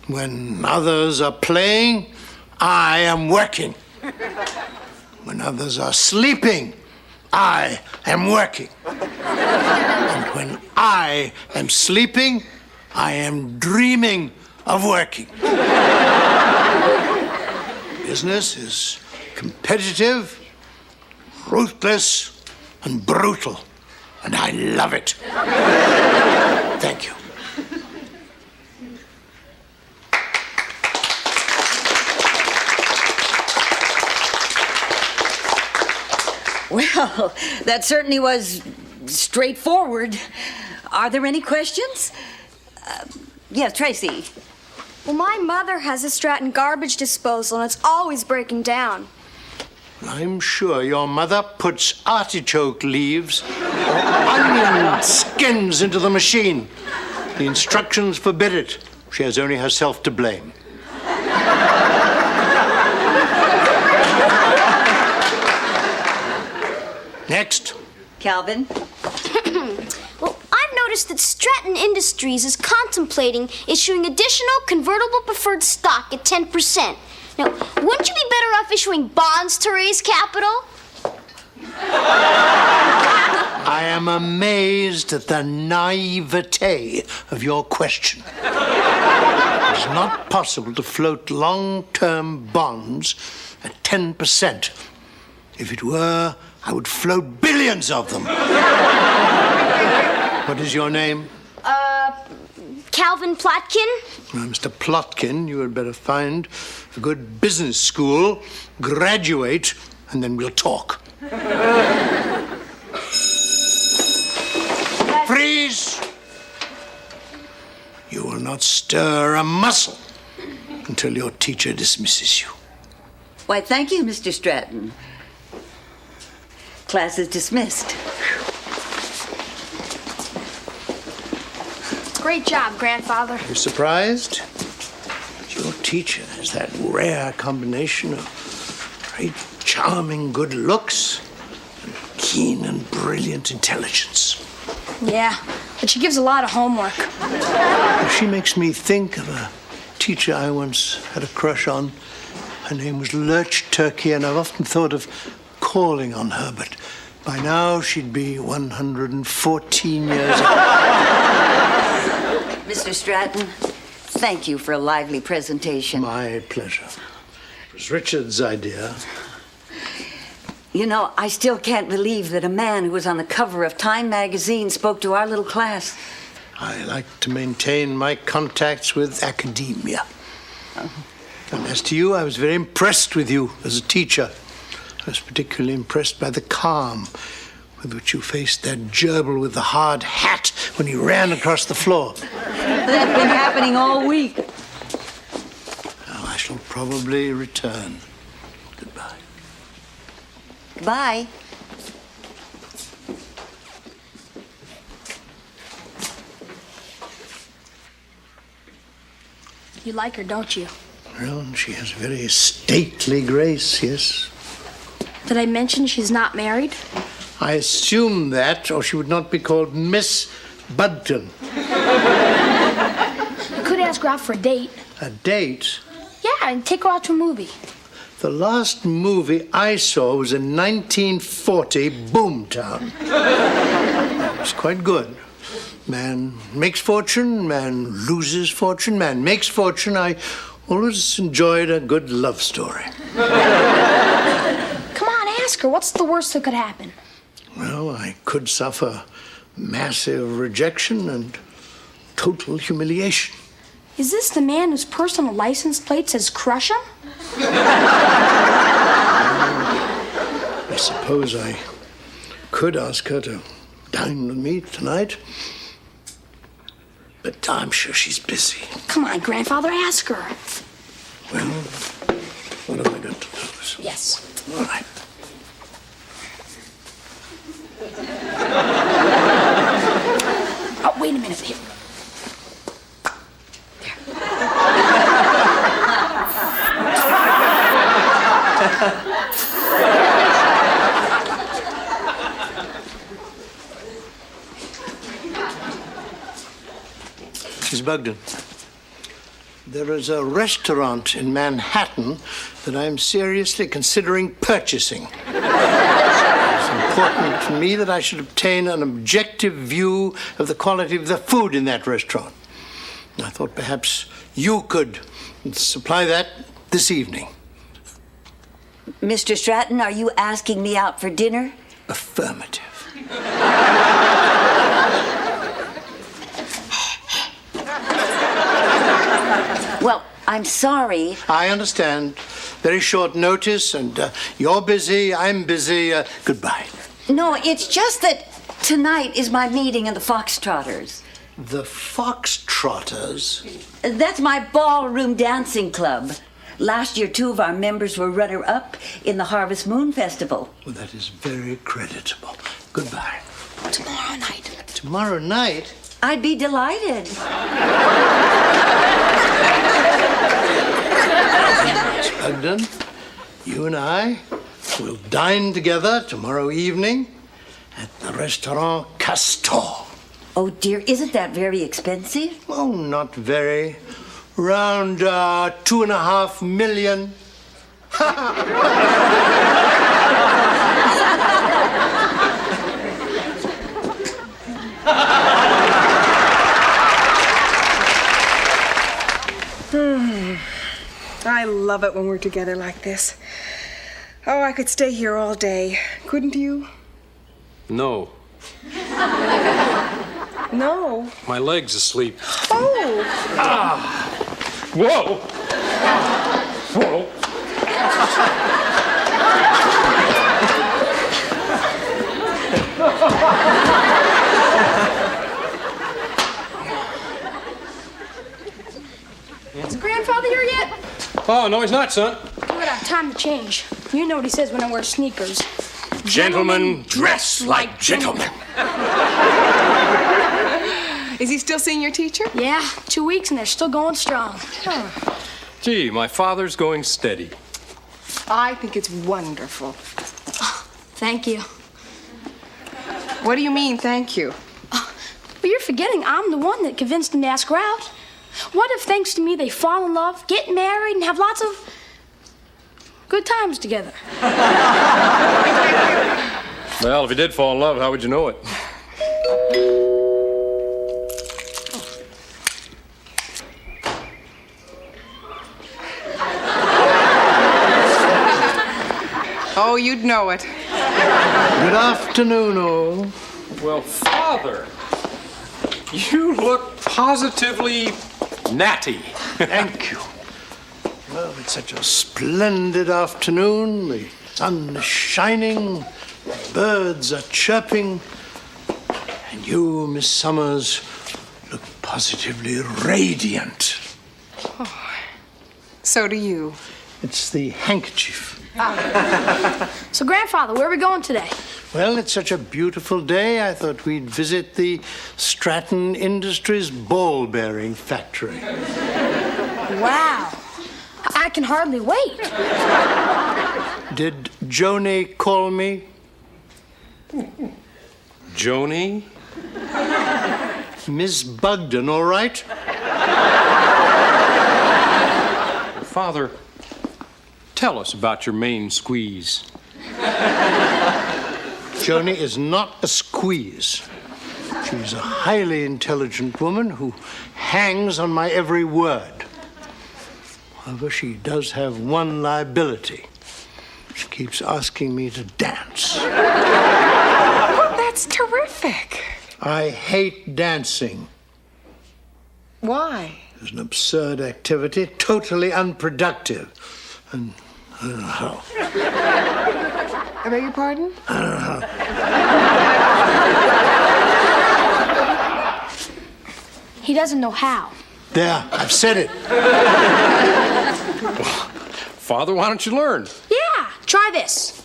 When others are playing, I am working. When others are sleeping, I am working. And when I am sleeping, I am dreaming of working. Business is competitive, ruthless, and brutal, and I love it. Thank you. Well, that certainly was straightforward. Are there any questions? Yes, Tracy. Well, my mother has a Stratton garbage disposal, and it's always breaking down. I'm sure your mother puts artichoke leaves or onion skins into the machine. The instructions forbid it. She has only herself to blame. Next. Calvin. Well, I've noticed that Stratton Industries is contemplating issuing additional convertible preferred stock at 10%. Now, wouldn't you be better off issuing bonds to raise capital? I am amazed at the naivete of your question. It is not possible to float long-term bonds at 10%. If it were, I would float billions of them. What is your name? Calvin Plotkin? Well, Mr. Plotkin, you had better find a good business school, graduate, and then we'll talk. Freeze! You will not stir a muscle until your teacher dismisses you. Why, thank you, Mr. Stratton. Class is dismissed. Great job, Grandfather. You're surprised? Your teacher has that rare combination of very charming good looks and keen and brilliant intelligence. Yeah, but she gives a lot of homework. She makes me think of a teacher I once had a crush on. Her name was Lurch Turkey, and I've often thought of calling on her, but by now she'd be 114 years old. Mr. Stratton, thank you for a lively presentation. My pleasure. It was Richard's idea. You know, I still can't believe that a man who was on the cover of Time magazine spoke to our little class. I like to maintain my contacts with academia. And as to you, I was very impressed with you as a teacher. I was particularly impressed by the calm with which you faced that gerbil with the hard hat when he ran across the floor. That's been happening all week. Well, I shall probably return. Goodbye. Goodbye. Goodbye. You like her, don't you? Well, she has a very stately grace, yes. Did I mention she's not married? I assume that, or she would not be called Miss Budton. I could ask her out for a date. A date? Yeah, and take her out to a movie. The last movie I saw was in 1940, Boomtown. It was quite good. Man makes fortune, man loses fortune, man makes fortune. I always enjoyed a good love story. Come on, ask her. What's the worst that could happen? Well, I could suffer massive rejection and total humiliation. Is this the man whose personal license plate says crush him? I suppose I could ask her to dine with me tonight. But I'm sure she's busy. Come on, grandfather, ask her. Well, what have I got to lose? Yes. All right. Oh, wait a minute. Here. Miss Bugden, there is a restaurant in Manhattan that I'm seriously considering purchasing. It's important to me that I should obtain an objective view of the quality of the food in that restaurant. I thought perhaps you could supply that this evening. Mr. Stratton, are you asking me out for dinner? Affirmative. Well, I'm sorry. I understand. Very short notice, and you're busy, I'm busy. Goodbye. No, it's just that tonight is my meeting in the Foxtrotters. The Foxtrotters? That's my ballroom dancing club. Last year, 2 of our members were runner-up in the Harvest Moon Festival. Well, that is very creditable. Goodbye. Tomorrow night. Tomorrow night? I'd be delighted. Miss Bugden, you and I will dine together tomorrow evening at the Restaurant Castor. Oh, dear, isn't that very expensive? Oh, not very. Around $2.5 million. I love it when we're together like this. Oh, I could stay here all day. Couldn't you? No. No. My leg's asleep. Oh! Ah! Whoa! Whoa! Is grandfather here yet? Oh, no, he's not, son. Good, I have time to change. You know what he says when I wear sneakers. Gentlemen, dress like gentlemen. Is he still seeing your teacher? Yeah, 2 weeks and they're still going strong. Gee, my father's going steady. I think it's wonderful. Thank you. What do you mean, thank you? But you're forgetting I'm the one that convinced him to ask her out. What if, thanks to me, they fall in love, get married, and have lots of good times together? Well, if he did fall in love, how would you know it? Oh, you'd know it. Good afternoon, all. Well, Father, you look positively natty. Thank you. Well, it's such a splendid afternoon. The sun is shining, the birds are chirping, and you, Miss Summers, look positively radiant. Oh, so do you. It's the handkerchief. So, Grandfather, where are we going today? Well, it's such a beautiful day, I thought we'd visit the Stratton Industries ball-bearing factory. Wow. I can hardly wait. Did Joni call me? Joni? Miss Bugden, all right? Father, tell us about your main squeeze. Joni is not a squeeze. She's a highly intelligent woman who hangs on my every word. However, she does have one liability. She keeps asking me to dance. Oh, that's terrific. I hate dancing. Why? It's an absurd activity, totally unproductive. And I don't know how. I beg your pardon? I don't know how. He doesn't know how. There, I've said it. Father, why don't you learn? Yeah, try this.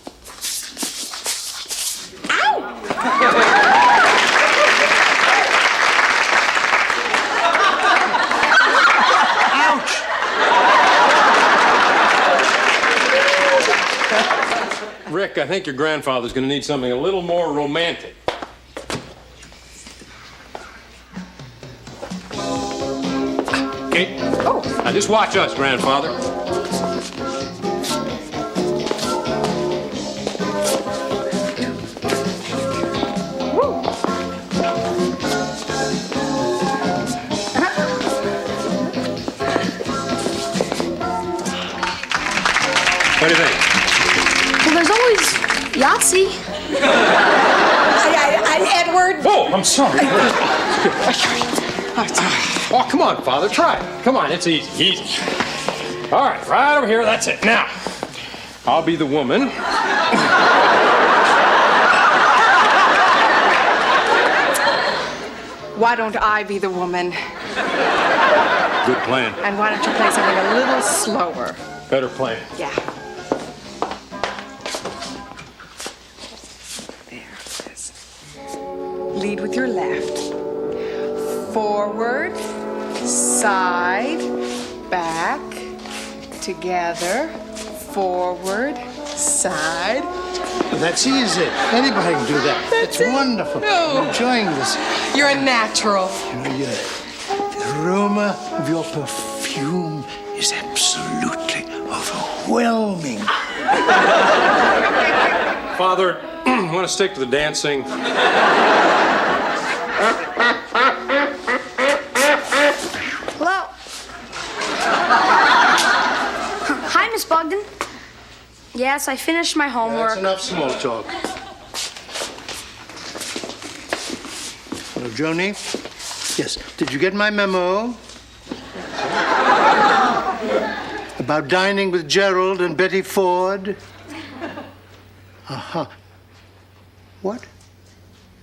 Ow! Rick, I think your grandfather's going to need something a little more romantic. Okay. Oh. Now just watch us, Grandfather. What do you think? Well, there's always Yahtzee. Edward. Oh, I'm sorry. Oh, come on, Father, try it. Come on, it's easy, easy. All right, right over here, that's it. Now, I'll be the woman. Why don't I be the woman? Good plan. And why don't you play something a little slower? Better plan. Yeah. There it is. Lead with your left. Forward, side, back, together, forward, side. Well, that's easy. Anybody can do that. It's wonderful. No. I'm enjoying this. You're a natural. You know, the aroma of your perfume is absolutely overwhelming. Father, I want to stick to the dancing. Hello. Hi, Miss Bogdan. Yes, I finished my homework. That's enough small talk. Hello, Joni. Yes, did you get my memo? About dining with Gerald and Betty Ford? Uh-huh. What?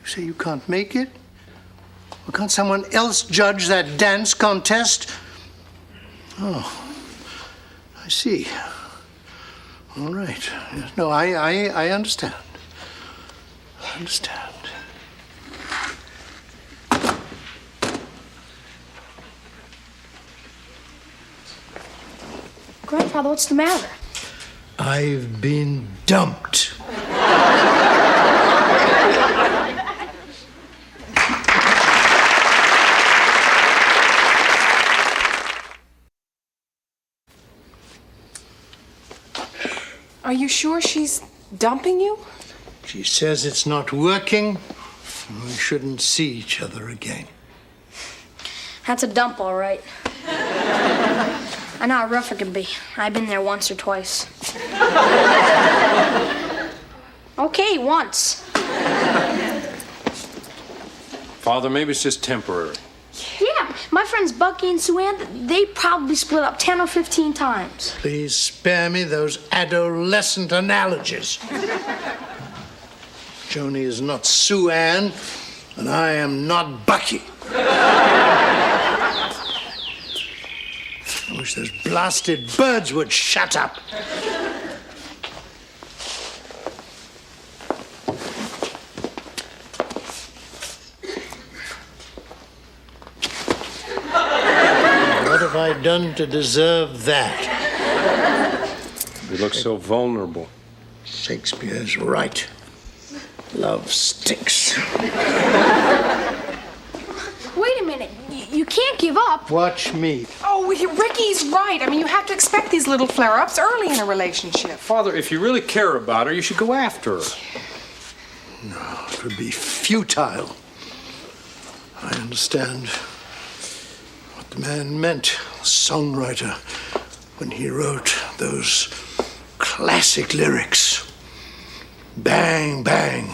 You say you can't make it? Well, can't someone else judge that dance contest? Oh, I see. All right. No, I understand. I understand. Grandfather, what's the matter? I've been dumped. Are you sure she's dumping you? She says it's not working. We shouldn't see each other again. That's a dump, all right. I know how rough it can be. I've been there once or twice. Okay, once. Father, maybe it's just temporary. Yeah, my friends Bucky and Sue Ann, they probably split up 10 or 15 times. Please spare me those adolescent analogies. Joni is not Sue Ann, and I am not Bucky. Wish those blasted birds would shut up. What have I done to deserve that? You look so vulnerable. Shakespeare's right. Love sticks. Wait a minute. You can't give up. Watch me. Oh, Ricky's right. I mean, you have to expect these little flare-ups early in a relationship. Father, if you really care about her, you should go after her. No, it would be futile. I understand what the man meant, the songwriter, when he wrote those classic lyrics. Bang, bang,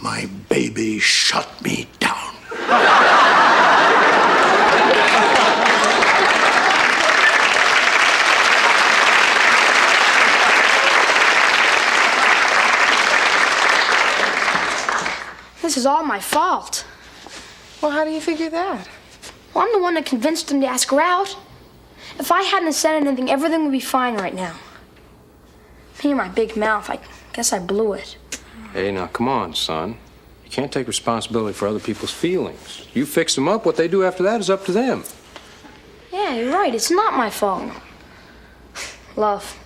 my baby shot me down. This is all my fault. Well, how do you figure that? Well, I'm the one that convinced him to ask her out. If I hadn't said anything, everything would be fine right now. Me and my big mouth, I guess I blew it. Hey, now, come on, son. You can't take responsibility for other people's feelings. You fix them up. What they do after that is up to them. Yeah, you're right. It's not my fault. Love,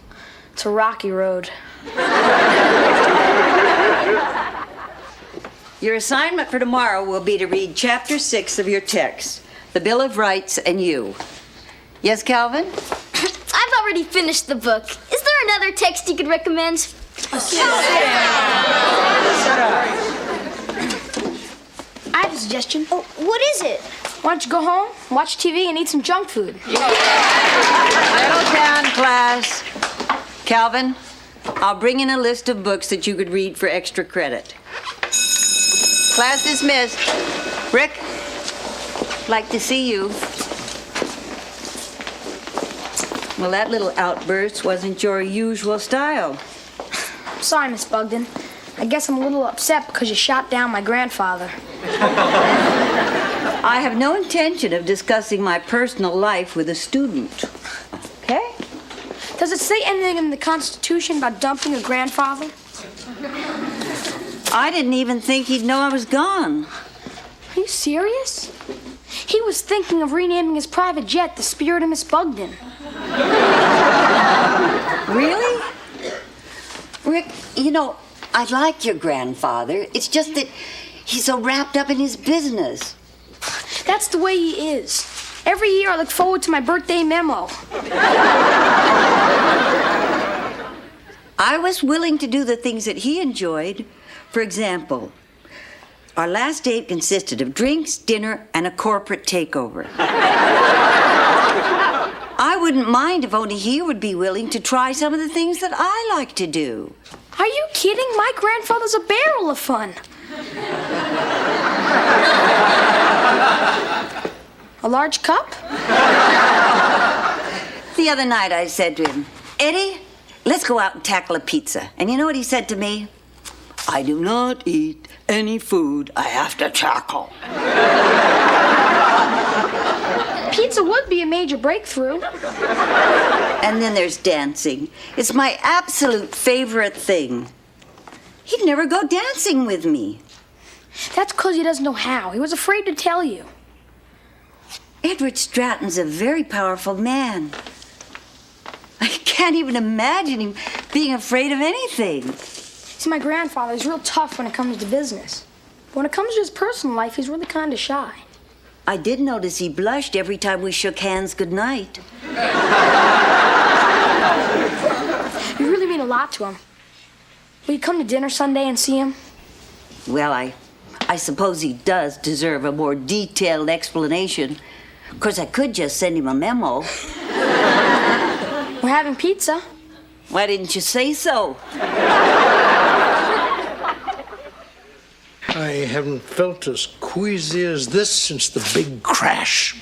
it's a rocky road. Your assignment for tomorrow will be to read Chapter 6 of your text, The Bill of Rights and You. Yes, Calvin? I've already finished the book. Is there another text you could recommend? I have a suggestion. Oh, what is it? Why don't you go home, watch TV, and eat some junk food? Settle down, class. Calvin, I'll bring in a list of books that you could read for extra credit. Class dismissed. Rick, like to see you. Well, that little outburst wasn't your usual style. Sorry, Miss Bugden. I guess I'm a little upset because you shot down my grandfather. I have no intention of discussing my personal life with a student. Okay? Does it say anything in the Constitution about dumping a grandfather? I didn't even think he'd know I was gone. Are you serious? He was thinking of renaming his private jet the Spirit of Miss Bugden. Really? Rick, you know, I like your grandfather. It's just that he's so wrapped up in his business. That's the way he is. Every year I look forward to my birthday memo. I was willing to do the things that he enjoyed. For example, our last date consisted of drinks, dinner, and a corporate takeover. I wouldn't mind if only he would be willing to try some of the things that I like to do. Are you kidding? My grandfather's a barrel of fun. A large cup? The other night I said to him, Eddie, let's go out and tackle a pizza. And you know what he said to me? I do not eat any food I have to tackle. Pizza would be a major breakthrough. And then there's dancing. It's my absolute favorite thing. He'd never go dancing with me. That's because he doesn't know how. He was afraid to tell you. Edward Stratton's a very powerful man. I can't even imagine him being afraid of anything. See, my grandfather's real tough when it comes to business. But when it comes to his personal life, he's really kind of shy. I did notice he blushed every time we shook hands goodnight. You really mean a lot to him. Will you come to dinner Sunday and see him? Well, I suppose he does deserve a more detailed explanation. Of course, I could just send him a memo. We're having pizza. Why didn't you say so? I haven't felt as queasy as this since the big crash.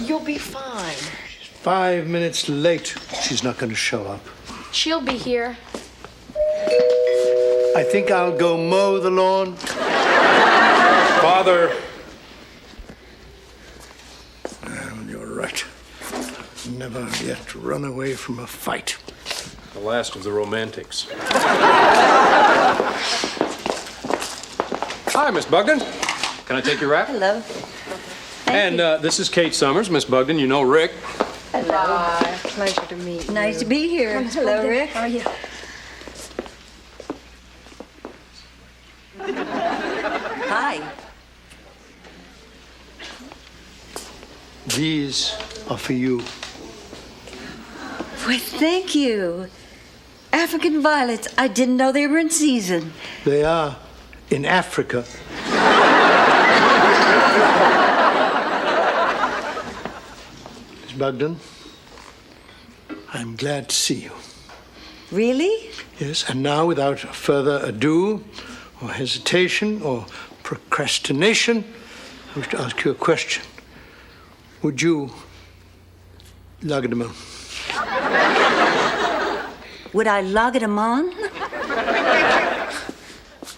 You'll be fine. 5 minutes late. She's not going to show up. She'll be here. I think I'll go mow the lawn. Father. You're right. never yet run away from a fight. The last of the romantics. Hi, Miss Bugden. Can I take your wrap? Hello. And this is Kate Summers. Miss Bugden, you know Rick. Hello. Pleasure to meet you. Nice to be here. Hello, Rick. How are you? Hi. These are for you. Well, thank you. African violets. I didn't know they were in season. They are in Africa. Miss Bugden, I'm glad to see you. Really? Yes, and now, without further ado, or hesitation, or procrastination, I wish to ask you a question. Would you lug them on? Would I lug it on?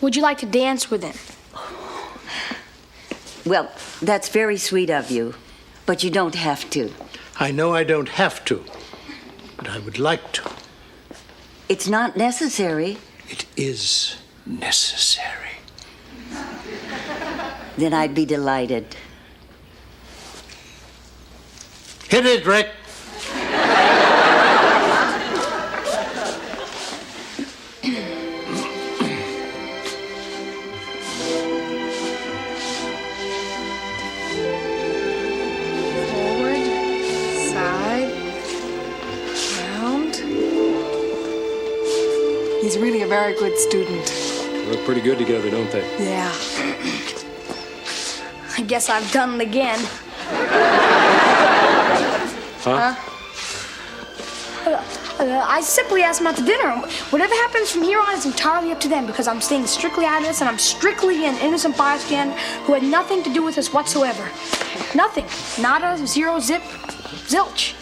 Would you like to dance with him? Well, that's very sweet of you, but you don't have to. I know I don't have to, but I would like to. It's not necessary. It is necessary. Then I'd be delighted. Hit it, Rick. Forward, side, round. He's really a very good student. They look pretty good together, don't they? Yeah. I guess I've done it again. Huh? I simply asked them out to dinner. Whatever happens from here on is entirely up to them because I'm staying strictly out of this and I'm strictly an innocent bystander who had nothing to do with this whatsoever. Nothing. Nada, zero, zip, zilch.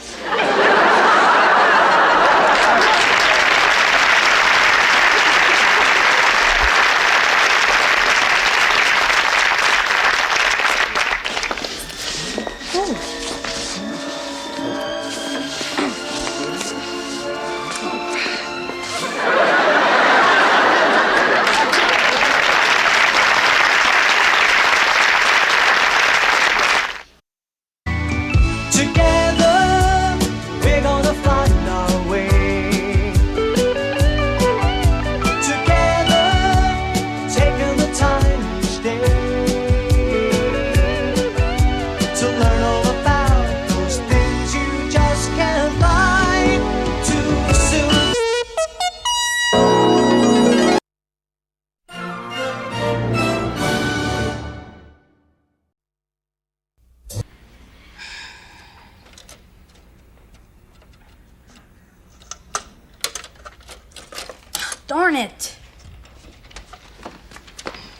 Darn it.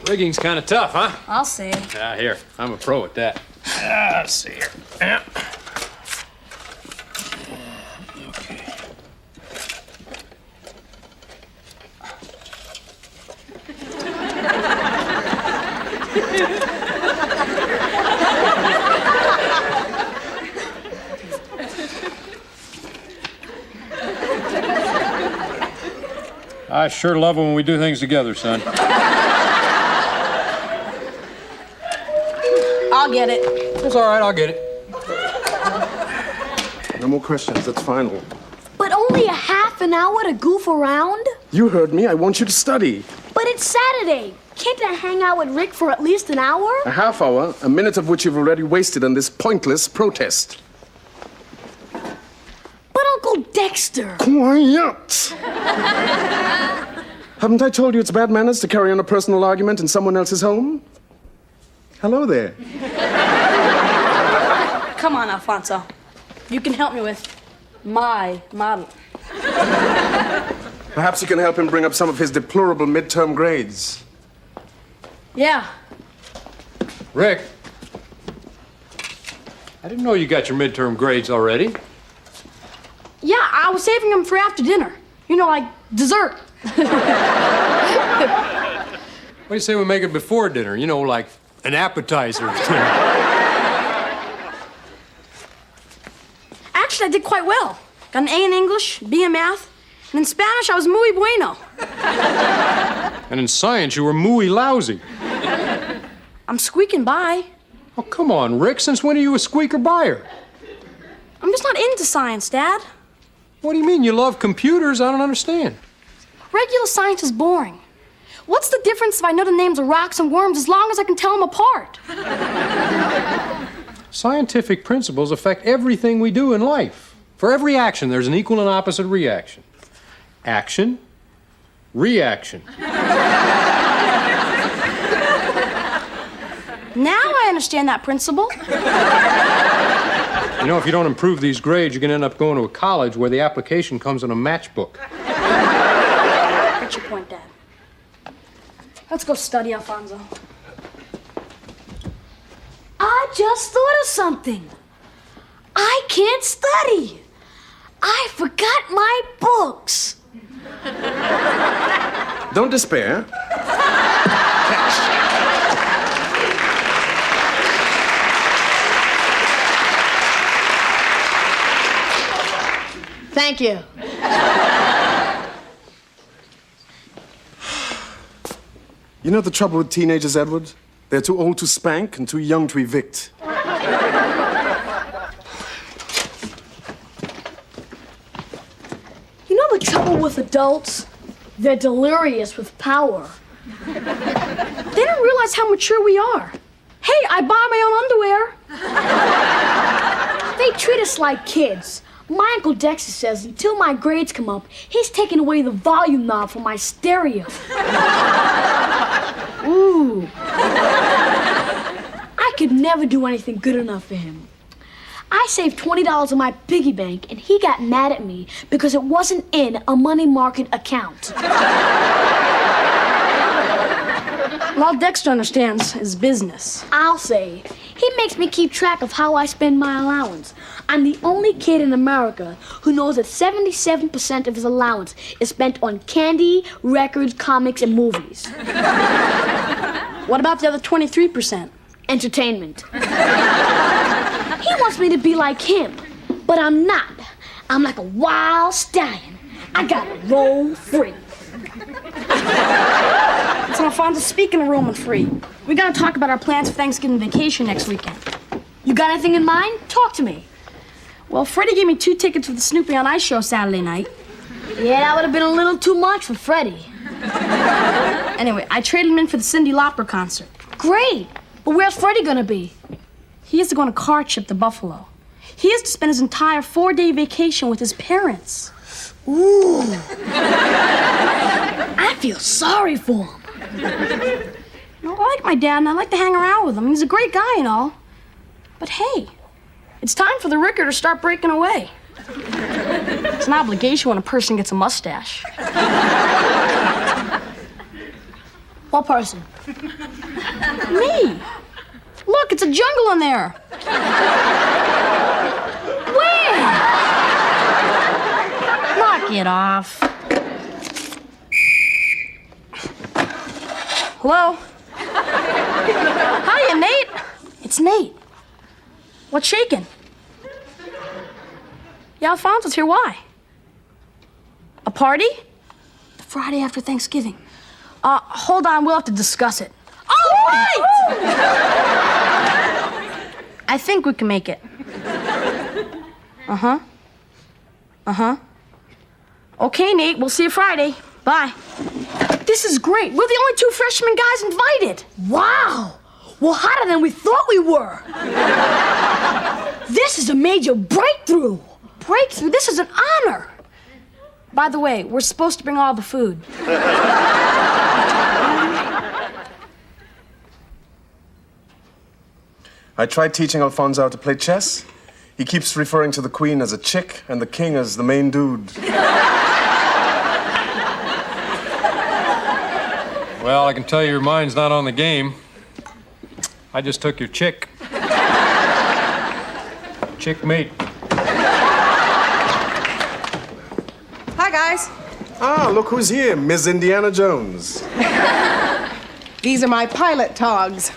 Rigging's kind of tough, huh? I'll say. Ah, here. I'm a pro at that. Let's see here. Yeah. Okay. I sure love it when we do things together, son. I'll get it. It's all right, I'll get it. No more questions. That's final. But only a half an hour to goof around? You heard me. I want you to study. But it's Saturday. Can't I hang out with Rick for at least an hour? A half hour, a minute of which you've already wasted on this pointless protest. But Uncle Dexter. Quiet! Haven't I told you it's bad manners to carry on a personal argument in someone else's home? Hello there. Come on, Alfonso. You can help me with my model. Perhaps you can help him bring up some of his deplorable midterm grades. Yeah. Rick, I didn't know you got your midterm grades already. Yeah, I was saving them for after dinner. You know, like dessert. What do you say we make it before dinner? You know, like an appetizer. Actually, Actually, I did quite well. Got an A in English, B in math, and in Spanish, I was muy bueno. And in science, you were muy lousy. I'm squeaking by. Oh, come on, Rick. Since when are you a squeaker buyer? I'm just not into science, Dad. What do you mean? You love computers? I don't understand. Regular science is boring. What's the difference if I know the names of rocks and worms as long as I can tell them apart? Scientific principles affect everything we do in life. For every action, there's an equal and opposite reaction. Action, reaction. Now I understand that principle. You know, if you don't improve these grades, you're going to end up going to a college where the application comes in a matchbook. What's your point, Dad? Let's go study, Alfonso. I just thought of something. I can't study. I forgot my books. Don't despair. Thank you. You know the trouble with teenagers, Edward? They're too old to spank and too young to evict. You know the trouble with adults? They're delirious with power. They don't realize how mature we are. Hey, I buy my own underwear. They treat us like kids. My Uncle Dexter says until my grades come up, he's taking away the volume knob from my stereo. Ooh. I could never do anything good enough for him. I saved $20 in my piggy bank, and he got mad at me because it wasn't in a money market account. Well, all Dexter understands is business. I'll say. He makes me keep track of how I spend my allowance. I'm the only kid in America who knows that 77% of his allowance is spent on candy, records, comics, and movies. What about the other 23%? Entertainment. He wants me to be like him, but I'm not. I'm like a wild stallion. I gotta roll free. So Alfonso, speaking of roaming free, we gotta talk about our plans for Thanksgiving vacation next weekend. You got anything in mind? Talk to me. Well, Freddie gave me 2 tickets for the Snoopy on Ice show Saturday night. Yeah, that would have been a little too much for Freddie. Anyway, I traded him in for the Cyndi Lauper concert. Great! But where's Freddie gonna be? He has to go on a car trip to Buffalo. He has to spend his entire 4-day vacation with his parents. Ooh. I feel sorry for him. No, I like my dad and I like to hang around with him. He's a great guy and all. But hey, it's time for the Ricker to start breaking away. It's an obligation when a person gets a mustache. What person? Me. Look, it's a jungle in there. Where? Knock it off. Hello? Hiya, Nate. It's Nate. What's shaking? Yeah, Alfonso's here. Why? A party? The Friday after Thanksgiving. Hold on. We'll have to discuss it. Oh, wait! I think we can make it. Uh-huh. Uh-huh. Okay, Nate. We'll see you Friday. Bye. This is great. We're the only 2 freshman guys invited. Wow! We're hotter than we thought we were. This is a major breakthrough. Breakthrough? This is an honor. By the way, we're supposed to bring all the food. I tried teaching Alfonso how to play chess. He keeps referring to the queen as a chick and the king as the main dude. Well, I can tell you your mind's not on the game. I just took your chick. Chickmate. Hi, guys. Ah, look who's here, Ms. Indiana Jones. These are my pilot togs.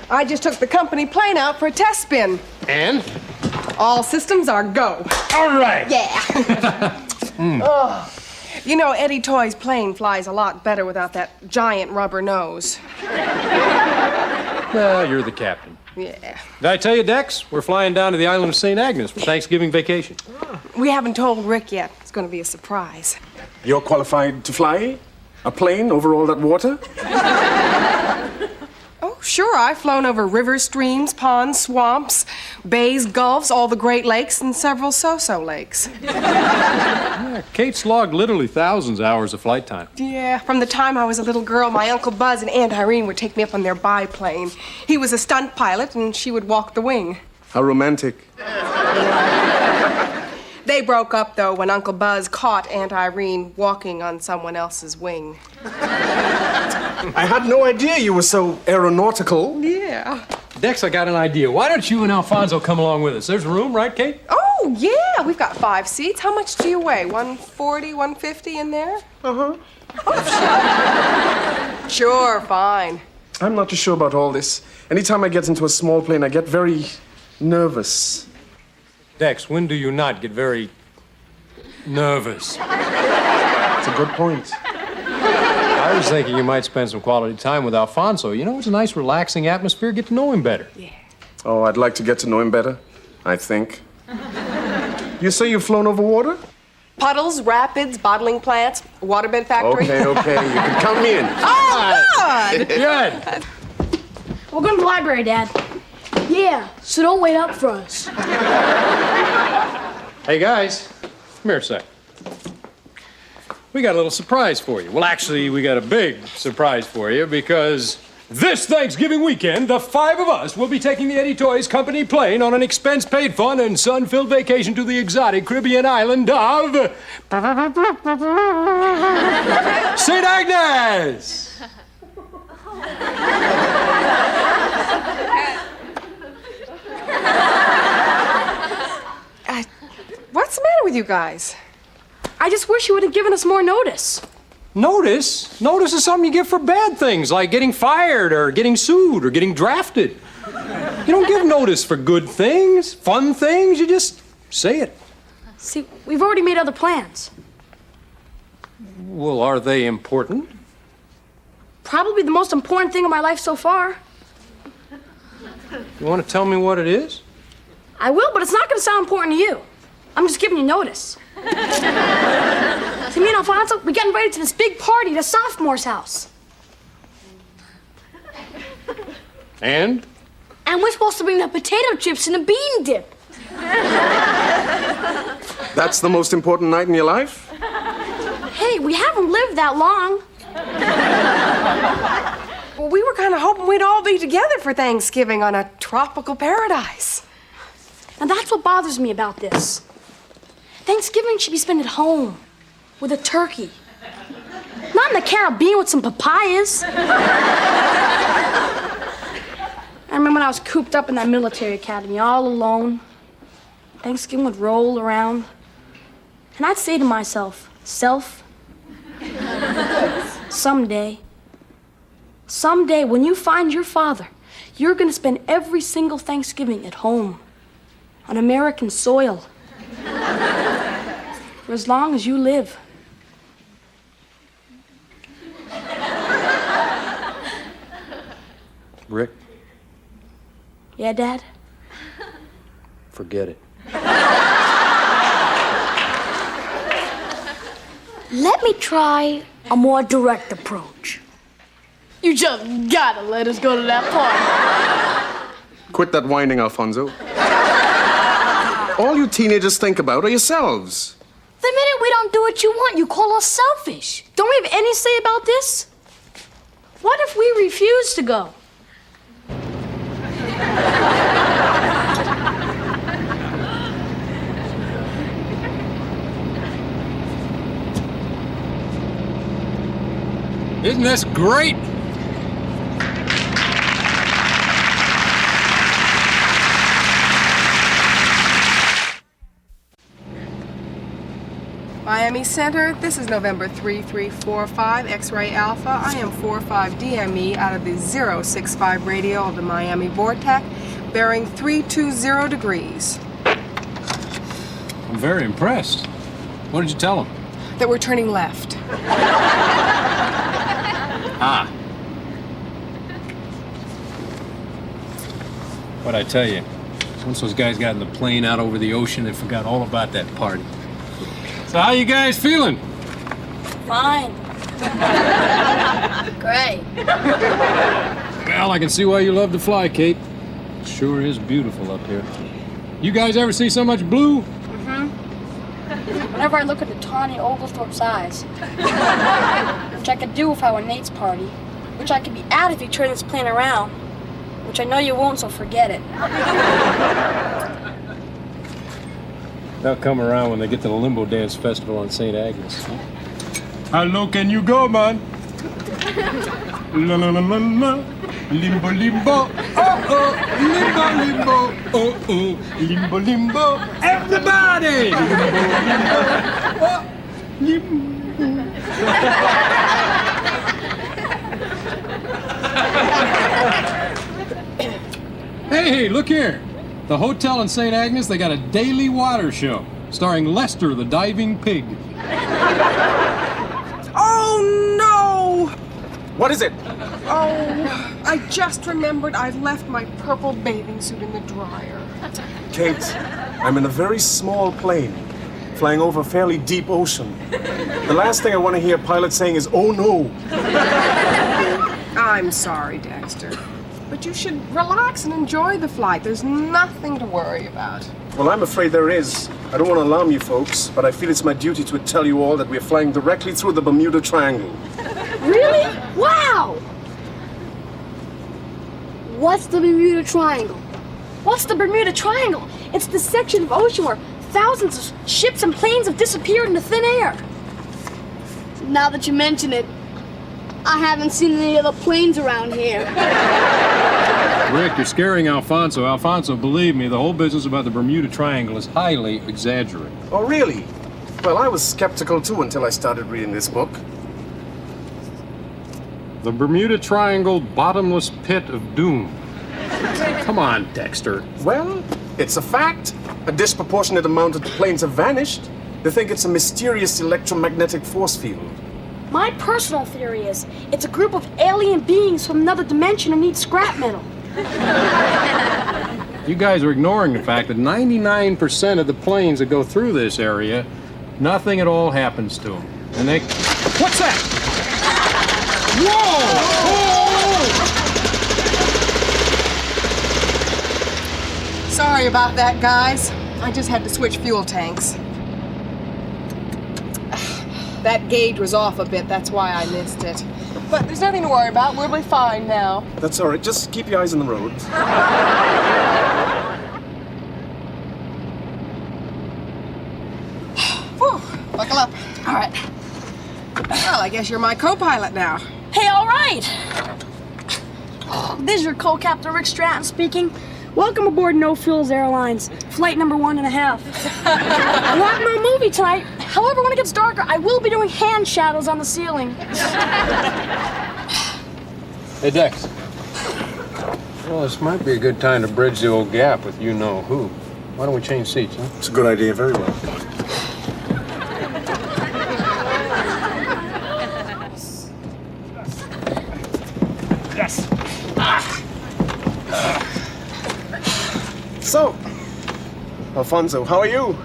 I just took the company plane out for a test spin. And? All systems are go. All right. Yeah. Oh. You know, Eddie Toy's plane flies a lot better without that giant rubber nose. Well, you're the captain. Yeah. Did I tell you, Dex? We're flying down to the island of St. Agnes for Thanksgiving vacation. We haven't told Rick yet. It's going to be a surprise. You're qualified to fly a plane over all that water? Oh, sure. I've flown over rivers, streams, ponds, swamps, bays, gulfs, all the Great Lakes, and several so-so lakes. Yeah, Kate's logged literally thousands of hours of flight time. Yeah, from the time I was a little girl, my Uncle Buzz and Aunt Irene would take me up on their biplane. He was a stunt pilot, and she would walk the wing. How romantic. They broke up, though, when Uncle Buzz caught Aunt Irene walking on someone else's wing. I had no idea you were so aeronautical. Yeah. Dex, I got an idea. Why don't you and Alfonso come along with us? There's room, right, Kate? Oh, yeah. We've got 5 seats. How much do you weigh? 140, 150 in there? Uh-huh. Oh, sure. Sure, fine. I'm not too sure about all this. Anytime I get into a small plane, I get very nervous. Dex, when do you not get very nervous? That's a good point. I was thinking you might spend some quality time with Alfonso. You know, it's a nice, relaxing atmosphere. Get to know him better. Yeah. Oh, I'd like to get to know him better, I think. You say you've flown over water? Puddles, rapids, bottling plants, waterbed factory. Okay, you can count me in. Oh, good! Good. We're going to the library, Dad. Yeah, so don't wait up for us. Hey, guys, come here a sec. We got a little surprise for you. Well, actually, we got a big surprise for you because this Thanksgiving weekend, the 5 of us will be taking the Eddie Toys Company plane on an expense-paid, fun, and sun-filled vacation to the exotic Caribbean island of St. Agnes! What's the matter with you guys? I just wish you would have given us more notice. Notice? Notice is something you give for bad things, like getting fired or getting sued or getting drafted. You don't give notice for good things, fun things. You just say it. See, we've already made other plans. Well, are they important? Probably the most important thing in my life so far. You want to tell me what it is? I will, but it's not going to sound important to you. I'm just giving you notice. See, me and Alfonso, we're getting ready to this big party at a sophomore's house. And? And we're supposed to bring the potato chips and a bean dip. That's the most important night in your life? Hey, we haven't lived that long. Well, we were kind of hoping we'd all be together for Thanksgiving on a tropical paradise. And that's what bothers me about this. Thanksgiving should be spent at home with a turkey. Not in the Caribbean with some papayas. I remember when I was cooped up in that military academy all alone. Thanksgiving would roll around. And I'd say to myself, someday when you find your father, you're gonna spend every single Thanksgiving at home on American soil. For as long as you live. Rick, Yeah, Dad? forget it. Let me try a more direct approach. You just gotta let us go to that party. Quit that whining, Alfonso. All you teenagers think about are yourselves. The minute we don't do what you want, you call us selfish. Don't we have any say about this? What if we refuse to go? Isn't this great? Miami Center, this is November 3345, X-ray Alpha. I am 45DME out of the 065 radio of the Miami Vortex, bearing 320 degrees. I'm very impressed. What did you tell him? That we're turning left. Ah. What'd I tell you? Once those guys got in the plane out over the ocean, they forgot all about that party. So how you guys feeling? Fine. Great. Well, I can see why you love to fly, Kate. It sure is beautiful up here. You guys ever see so much blue? Mm-hmm. Whenever I look at the tawny Oglethorpe's eyes, which I could do if I were Nate's party, which I could be at if you turn this plane around, which I know you won't, so forget it. They'll come around when they get to the Limbo Dance Festival on St. Agnes. How low can you go, man? La la la la la. Limbo limbo. Oh oh. Limbo limbo. Oh oh. Limbo limbo. Everybody! Limbo limbo. Oh, limbo. Hey, look here. The hotel in St. Agnes, they got a daily water show starring Lester the diving pig. Oh, no! What is it? Oh, I just remembered I left my purple bathing suit in the dryer. Kate, I'm in a very small plane, flying over a fairly deep ocean. The last thing I want to hear a pilot saying is, "Oh no." I'm sorry, Dexter. But you should relax and enjoy the flight. There's nothing to worry about. Well, I'm afraid there is. I don't want to alarm you folks, but I feel it's my duty to tell you all that we're flying directly through the Bermuda Triangle. Really? Wow! What's the Bermuda Triangle? What's the Bermuda Triangle? It's the section of ocean where thousands of ships and planes have disappeared into thin air. Now that you mention it, I haven't seen any other planes around here. Rick, you're scaring Alfonso. Alfonso, believe me, the whole business about the Bermuda Triangle is highly exaggerated. Oh, really? Well, I was skeptical too until I started reading this book. The Bermuda Triangle Bottomless Pit of Doom. Come on, Dexter. Well, it's a fact. A disproportionate amount of the planes have vanished. They think it's a mysterious electromagnetic force field. My personal theory is it's a group of alien beings from another dimension who need scrap metal. You guys are ignoring the fact that 99% of the planes that go through this area, nothing at all happens to them. And they... What's that? Whoa! Sorry about that, guys. I just had to switch fuel tanks. That gauge was off a bit, that's why I missed it. But there's nothing to worry about. We'll be fine now. That's all right. Just keep your eyes on the road. Whew, buckle up. All right. Well, I guess you're my co-pilot now. Hey, all right. This is your co-captain Rick Stratton speaking. Welcome aboard No Frills Airlines, flight number 1.5. I'm not in a movie tonight. However, when it gets darker, I will be doing hand shadows on the ceiling. Hey, Dex. Well, this might be a good time to bridge the old gap with you-know-who. Why don't we change seats, huh? It's a good idea. Very well. Yes. So, Alfonso, how are you?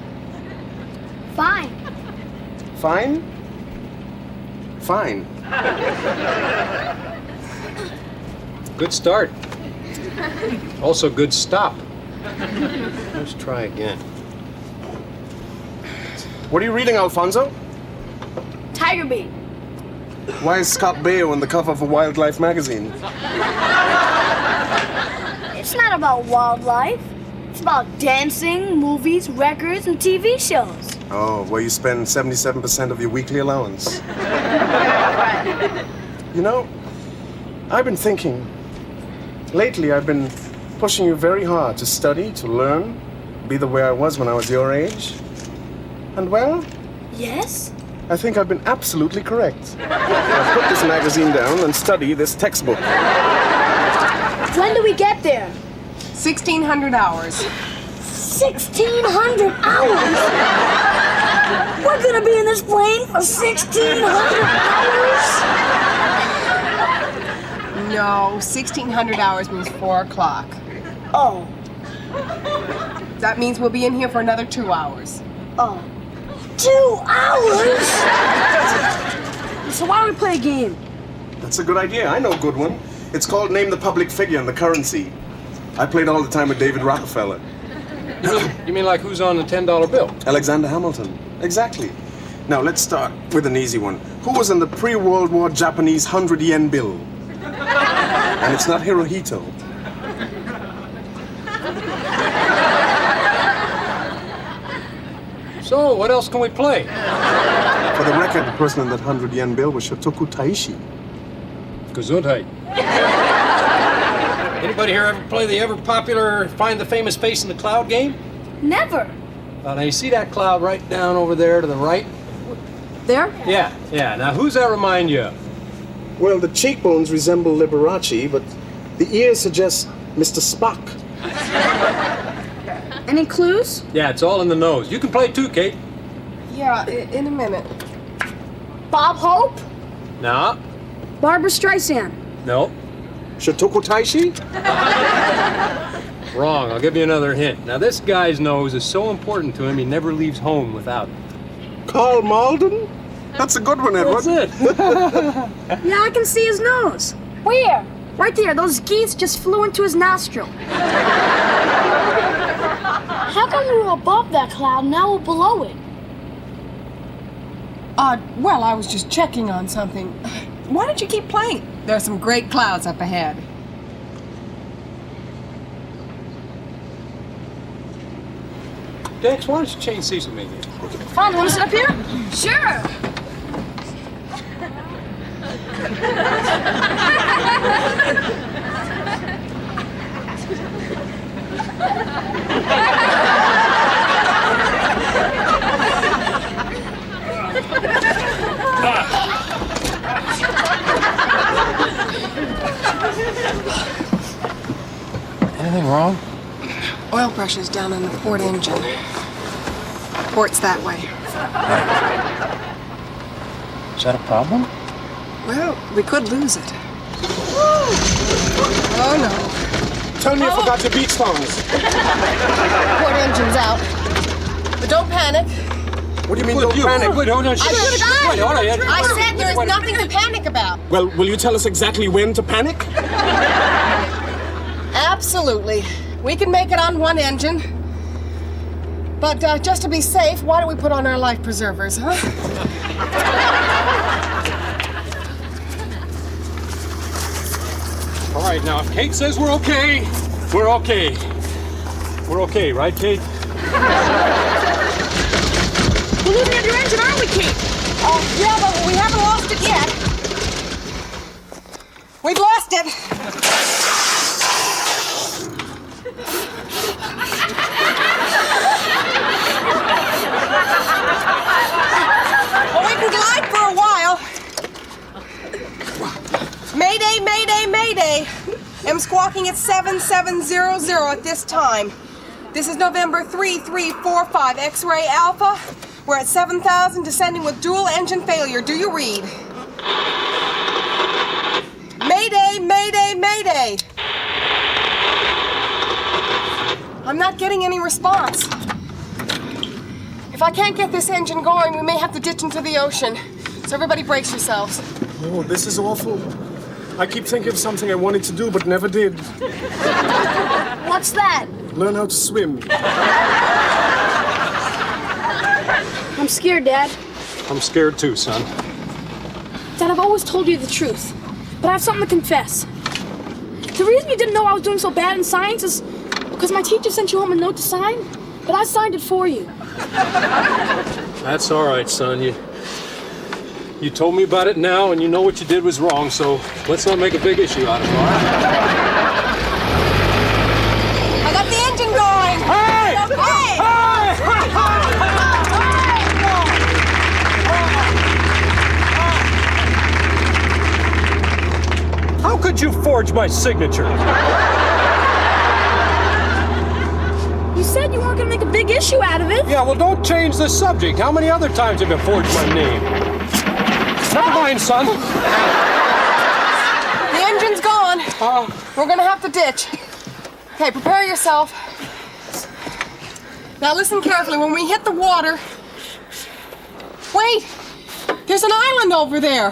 Fine. Fine? Fine. Good start. Also, good stop. Let's try again. What are you reading, Alfonso? Tiger Beat. Why is Scott Baio on the cover of a wildlife magazine? It's not about wildlife. It's about dancing, movies, records, and TV shows. Oh, where you spend 77% of your weekly allowance. You know, I've been thinking. Lately, I've been pushing you very hard to study, to learn, be the way I was when I was your age. And well, Yes? I think I've been absolutely correct. I've put this magazine down and study this textbook. When do we get there? 1,600 hours. 1,600 hours? We're gonna be in this plane for 1,600 hours? No, 1,600 hours means 4 o'clock. Oh. That means we'll be in here for another 2 hours. Oh. 2 hours? So why don't we play a game? That's a good idea. I know a good one. It's called Name the Public Figure and the Currency. I played all the time with David Rockefeller. You mean like who's on the $10 bill? Alexander Hamilton. Exactly. Now, let's start with an easy one. Who was on the pre-World War Japanese 100-yen bill? And it's not Hirohito. So, what else can we play? For the record, the person on that 100-yen bill was Shotoku Taishi. Gesundheit. Anybody here ever play the ever-popular Find the Famous Face in the Cloud game? Never. Now, you see that cloud right down over there to the right? There? Yeah. Now, who's that remind you of? Well, the cheekbones resemble Liberace, but the ears suggest Mr. Spock. Any clues? Yeah, it's all in the nose. You can play too, Kate. Yeah, in a minute. Bob Hope? No. Barbara Streisand? No. Shotoku Taishi? Wrong. I'll give you another hint. Now, this guy's nose is so important to him, he never leaves home without it. Carl Malden? That's a good one, Edward. That's it. Yeah, I can see his nose. Where? Right there. Those geese just flew into his nostril. How come we were above that cloud, now we're below it? Well, I was just checking on something. Why don't you keep playing? There are some great clouds up ahead. Dex, why don't you change seats with me? Fun, want to sit up here? Sure. Anything wrong? Oil pressure's down in the port engine. Port's that way. Is that a problem? Well, we could lose it. Oh, no. Tell me you forgot your beach tongs. Port engine's out. But don't panic. What do you mean, don't panic? Wait, hold on. I said there is nothing to panic about. Well, will you tell us exactly when to panic? Absolutely. We can make it on one engine. But just to be safe, why don't we put on our life preservers, huh? All right, now, if Kate says we're okay, we're okay. We're okay, right, Kate? We're losing your engine, aren't we, Kate? Yeah, but we haven't lost it yet. We've lost it. Well, we can glide for a while. Mayday, mayday, mayday. I'm squawking at 7700 at this time. This is November 3345, X-ray Alpha. We're at 7,000, descending with dual engine failure. Do you read? Mayday, mayday, mayday. I'm not getting any response. If I can't get this engine going, we may have to ditch into the ocean. So everybody brace yourselves. Oh, this is awful. I keep thinking of something I wanted to do but never did. What's that? Learn how to swim. I'm scared, Dad. I'm scared too, son. Dad, I've always told you the truth, but I have something to confess. The reason you didn't know I was doing so bad in science is because my teacher sent you home a note to sign, but I signed it for you. That's all right, son. You told me about it now, and you know what you did was wrong, so let's not make a big issue out of it, all right? I got the engine going. Hey! Okay. How could you forge my signature? You said you weren't gonna big issue out of it. Yeah, well, don't change the subject. How many other times have you forged my name? Never mind, son. The engine's gone. We're gonna have to ditch. Okay, prepare yourself. Now listen carefully. When we hit the water... Wait! There's an island over there.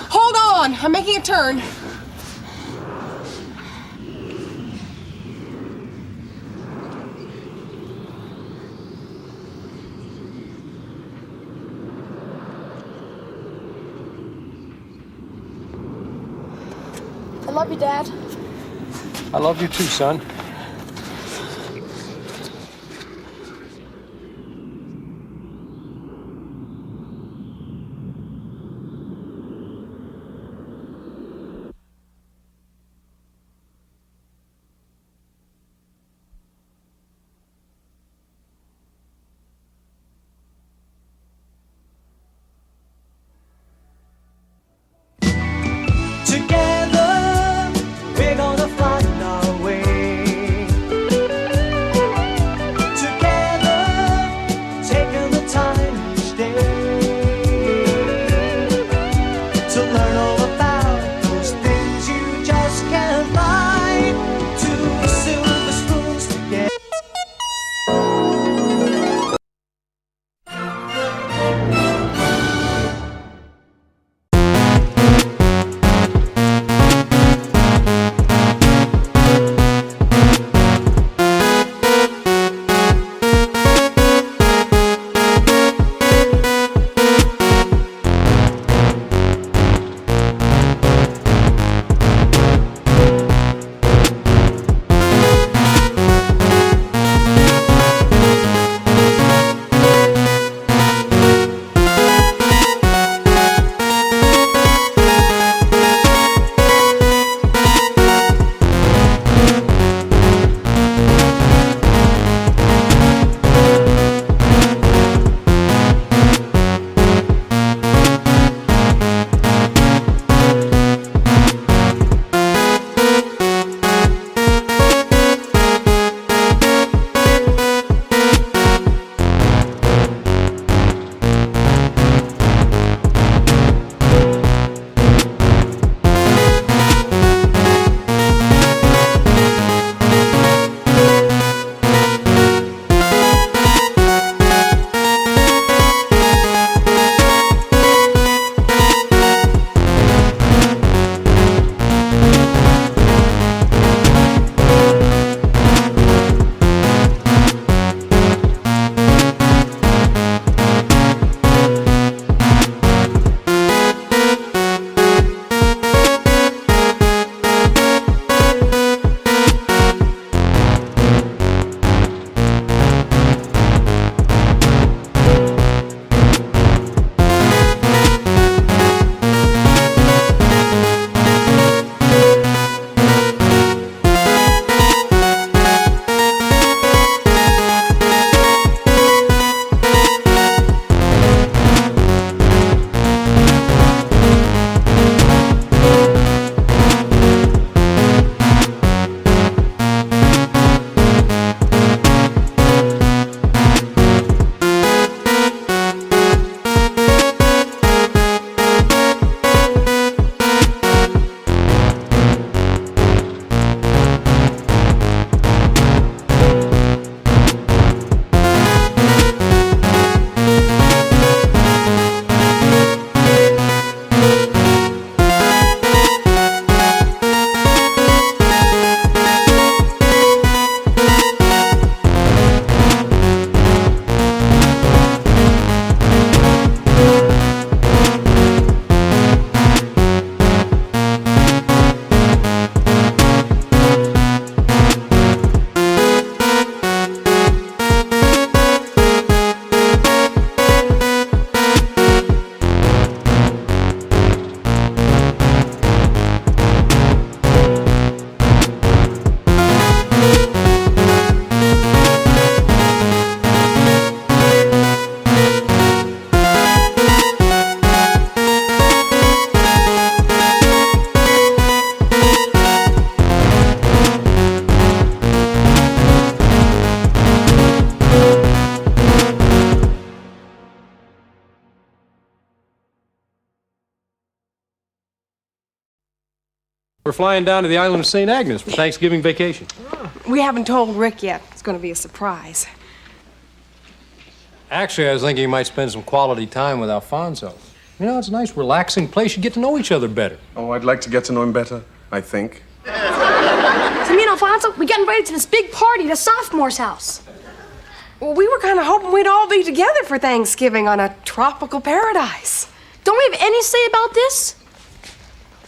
Hold on. I'm making a turn. I love you, Dad. I love you too, son. Together, we're gonna find our way. Together, taking the time each day to learn all about those things you just can't find. Two silver spoons together. We're flying down to the island of St. Agnes for Thanksgiving vacation. We haven't told Rick yet. It's going to be a surprise. Actually, I was thinking you might spend some quality time with Alfonso. You know, it's a nice, relaxing place. You get to know each other better. Oh, I'd like to get to know him better, I think. So me and Alfonso, we got invited to this big party at a sophomore's house. Well, we were kind of hoping we'd all be together for Thanksgiving on a tropical paradise. Don't we have any say about this?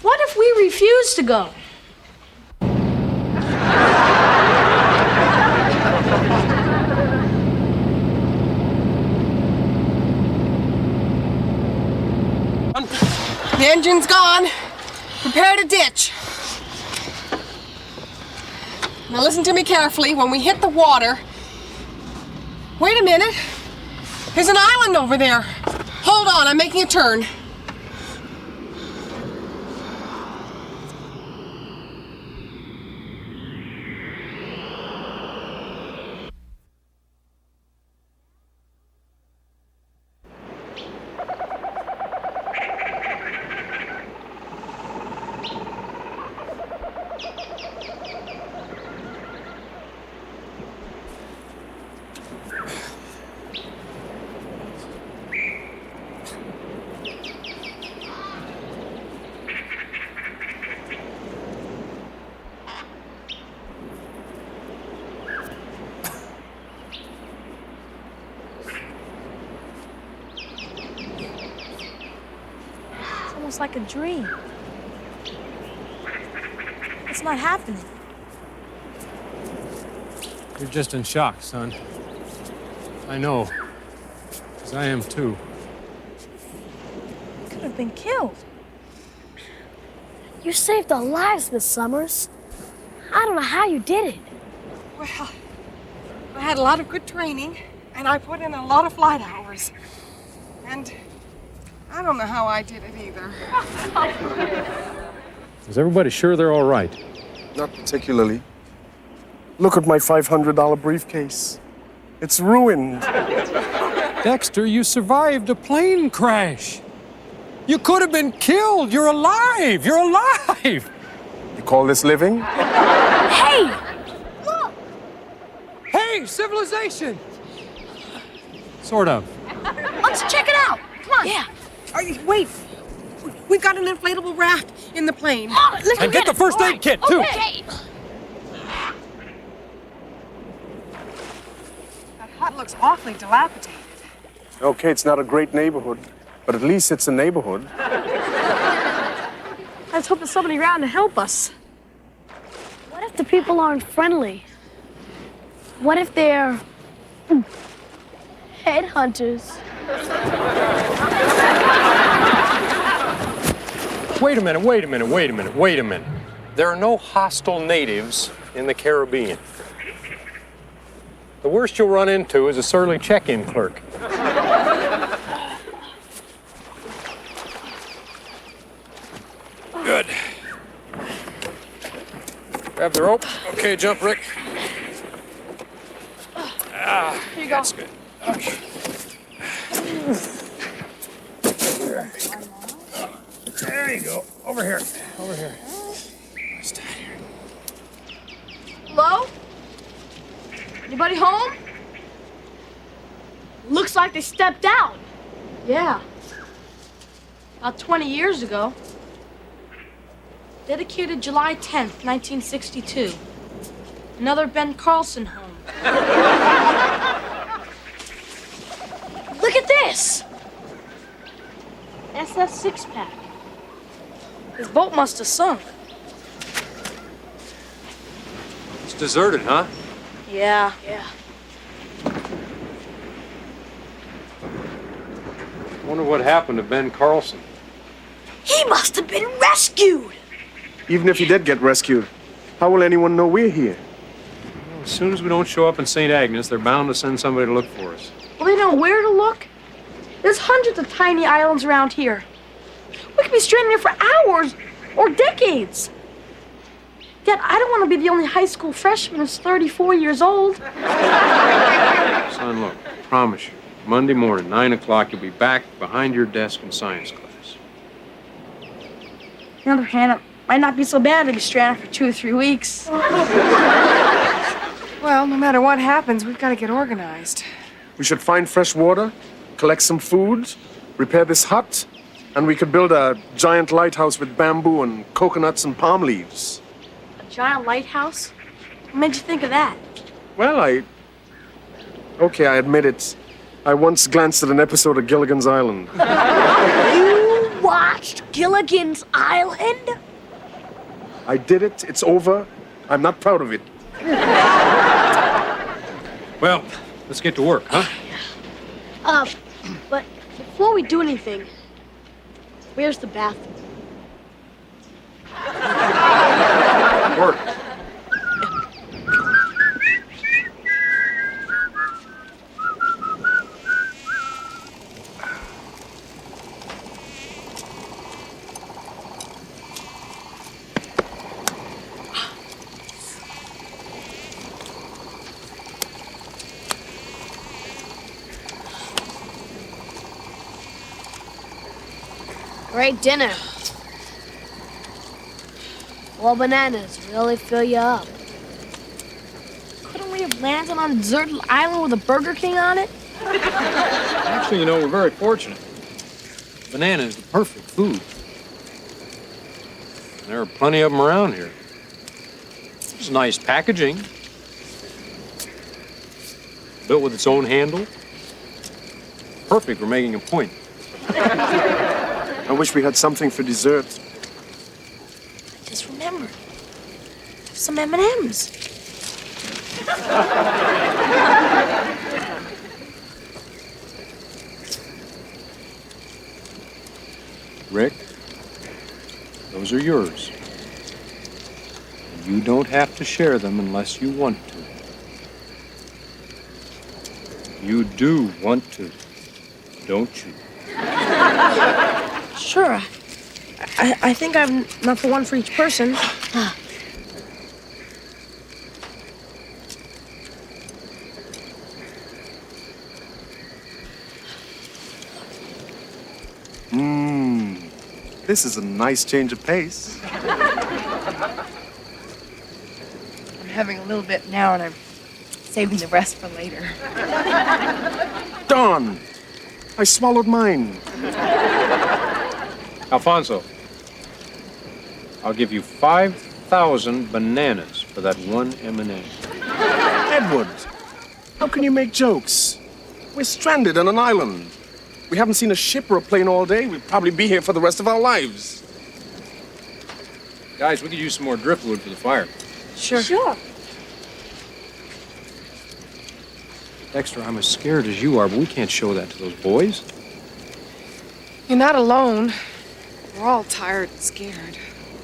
What if we refuse to go? The engine's gone. Prepare to ditch. Now listen to me carefully. When we hit the water... Wait a minute. There's an island over there. Hold on, I'm making a turn. It's like a dream. It's not happening. You're just in shock, son. I know. Because I am too. Could have been killed. You saved our lives, Miss Summers. I don't know how you did it. Well, I had a lot of good training, and I put in a lot of flight hours. And I don't know how I did it either. Is everybody sure they're all right? Not particularly. Look at my $500 briefcase. It's ruined. Dexter, you survived a plane crash. You could have been killed. You're alive. You're alive. You call this living? Hey! Look! Hey, civilization! Sort of. Let's check it out. Come on. Yeah. Wait. We've got an inflatable raft in the plane. Oh, let's And get the first aid kit, too. Okay. That hut looks awfully dilapidated. Okay, it's not a great neighborhood, but at least it's a neighborhood. Let's hope there's somebody around to help us. What if the people aren't friendly? What if they're headhunters? Wait a minute. There are no hostile natives in the Caribbean. The worst you'll run into is a surly check-in clerk. Good. Grab the rope. Okay, jump, Rick. Ah, Here you go. that's good. Okay. There you go. Over here. Hello? Anybody home? Looks like they stepped out. Yeah. About 20 years ago. Dedicated July 10th, 1962. Another Ben Carlson home. Look at this! SS six-pack. His boat must have sunk. It's deserted, huh? Yeah. Wonder what happened to Ben Carlson. He must have been rescued! Even if he did get rescued, how will anyone know we're here? Well, as soon as we don't show up in St. Agnes, they're bound to send somebody to look for us. Well, they know where to look. There's hundreds of tiny islands around here. We could be stranded here for hours or decades. Yet I don't want to be the only high school freshman who's 34 years old. Son, look, promise you, Monday morning, 9 o'clock, you'll be back behind your desk in science class. On the other hand, Might not be so bad to be stranded for 2 or 3 weeks. Well, no matter what happens, we've got to get organized. We should find fresh water, collect some food, repair this hut, and we could build a giant lighthouse with bamboo and coconuts and palm leaves. A giant lighthouse? What made you think of that? Well, Okay, I admit it. I once glanced at an episode of Gilligan's Island. You watched Gilligan's Island? I did it. It's over. I'm not proud of it. Well, let's get to work, huh? But before we do anything, where's the bathroom? Work. Great dinner. Well, bananas really fill you up. Couldn't we have landed on a deserted island with a Burger King on it? Actually, we're very fortunate. Banana is the perfect food. There are plenty of them around here. It's nice packaging. Built with its own handle. Perfect for making a point. I wish we had something for dessert. Just remember, have some M&Ms. Rick, those are yours. You don't have to share them unless you want to. You do want to, don't you? Sure. I think I've enough for one for each person. This is a nice change of pace. I'm having a little bit now, and I'm saving the rest for later. Darn! I swallowed mine. Alfonso, I'll give you 5,000 bananas for that one M&M. Edward, how can you make jokes? We're stranded on an island. We haven't seen a ship or a plane all day. We'll probably be here for the rest of our lives. Guys, we could use some more driftwood for the fire. Sure. Dexter, I'm as scared as you are, but we can't show that to those boys. You're not alone. We're all tired and scared.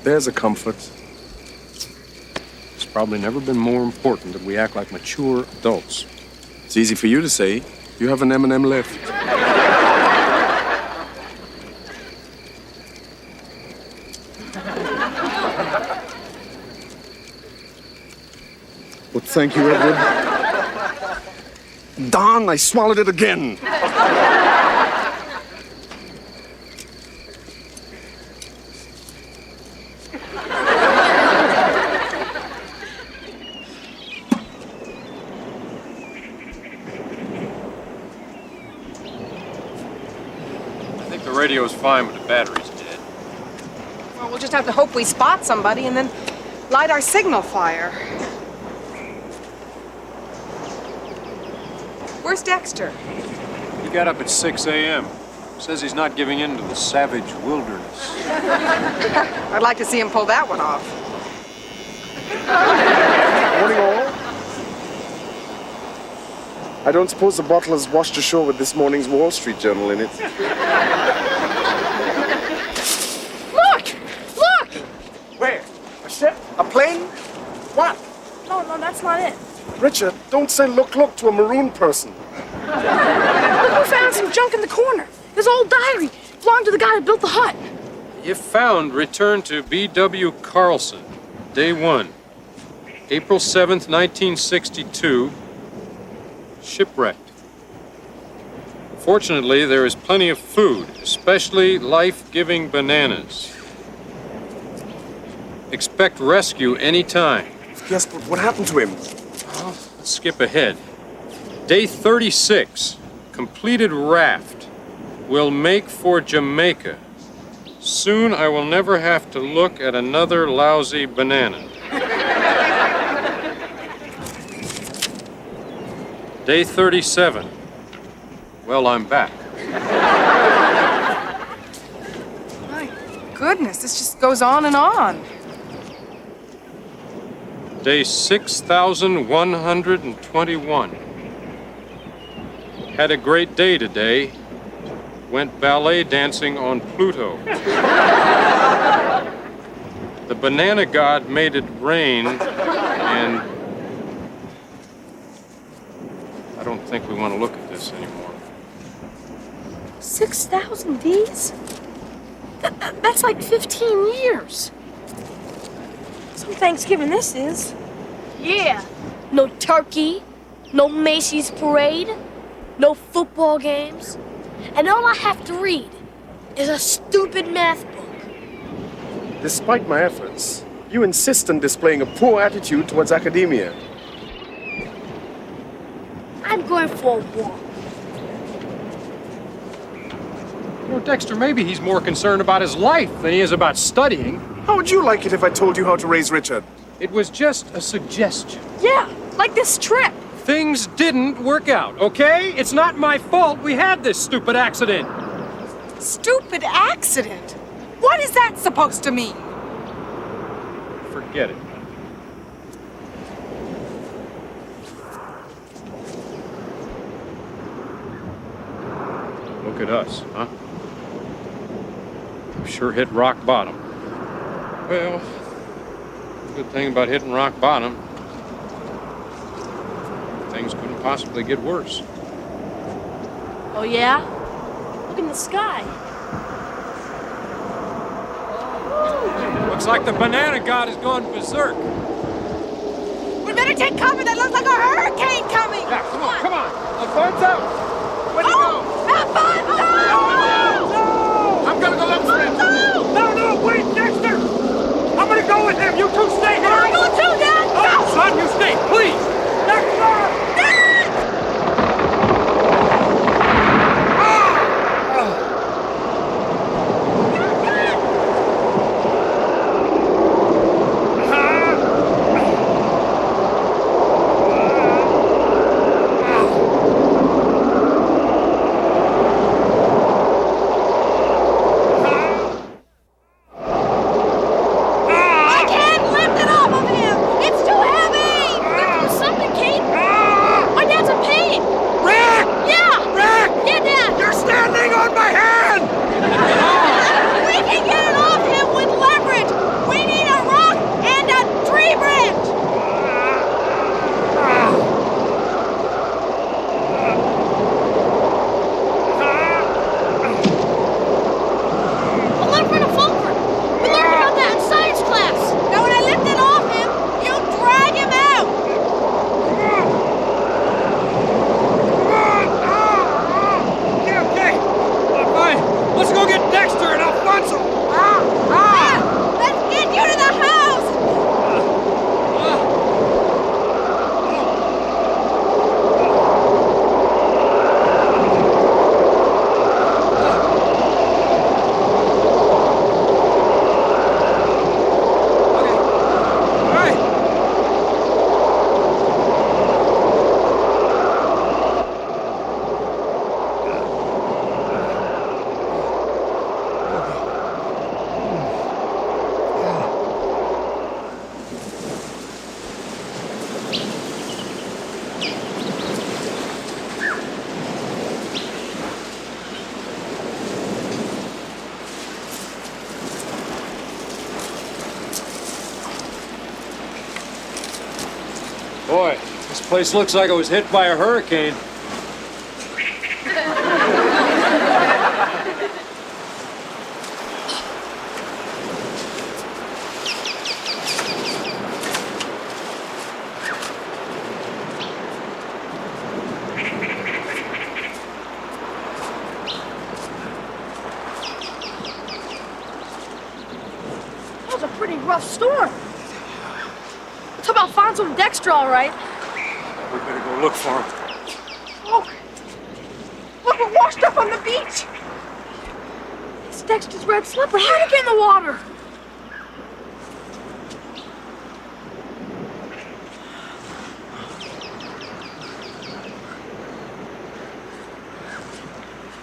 There's a comfort. It's probably never been more important that we act like mature adults. It's easy for you to say. You have an M&M left. Well, thank you, Edward. Darn, I swallowed it again. I think the radio's fine, but the battery's dead. Well, we'll just have to hope we spot somebody and then light our signal fire. Where's Dexter? He got up at 6 a.m. Says he's not giving in to the savage wilderness. I'd like to see him pull that one off. Morning, all. I don't suppose the bottle has washed ashore with this morning's Wall Street Journal in it. Look! Where? A ship? A plane? What? No, that's not it. Richard, don't say look to a maroon person. Look, we found some junk in the corner. This old diary belonged to the guy that built the hut. If found, return to B.W. Carlson, day 1, April 7th, 1962, shipwrecked. Fortunately, there is plenty of food, especially life-giving bananas. Expect rescue any time. Yes, but what happened to him? Well, let's skip ahead. Day 36. Completed raft. Will make for Jamaica. Soon I will never have to look at another lousy banana. Day 37. Well, I'm back. My goodness, this just goes on and on. Day 6,121. Had a great day today. Went ballet dancing on Pluto. The banana god made it rain, and I don't think we want to look at this anymore. 6,000 days? That's like 15 years. Some Thanksgiving this is. Yeah. No turkey, no Macy's parade, no football games. And all I have to read is a stupid math book. Despite my efforts, you insist on displaying a poor attitude towards academia. I'm going for a walk. You know, Dexter, maybe he's more concerned about his life than he is about studying. How would you like it if I told you how to raise Richard? It was just a suggestion. Yeah, like this trip. Things didn't work out, okay? It's not my fault we had this stupid accident. Stupid accident? What is that supposed to mean? Forget it. Look at us, huh? We sure hit rock bottom. Well, the good thing about hitting rock bottom, things couldn't possibly get worse. Oh, yeah? Look in the sky. Looks like the banana god has gone berserk. We better take cover. That looks like a hurricane coming. Yeah, come on, come on. Alfonso! Where'd he go? Alfonso! No! I'm gonna go look for him. No, wait, Dexter! I'm gonna go with him. You two stay here. I go too, Dad. Oh, son, you stay, please. Dexter! Boy, this place looks like it was hit by a hurricane. a pretty rough storm. It's about Alfonso and Dexter, all right. We better go look for him. Oh, look, we're washed up on the beach. It's Dexter's red slipper. How'd it get in the water?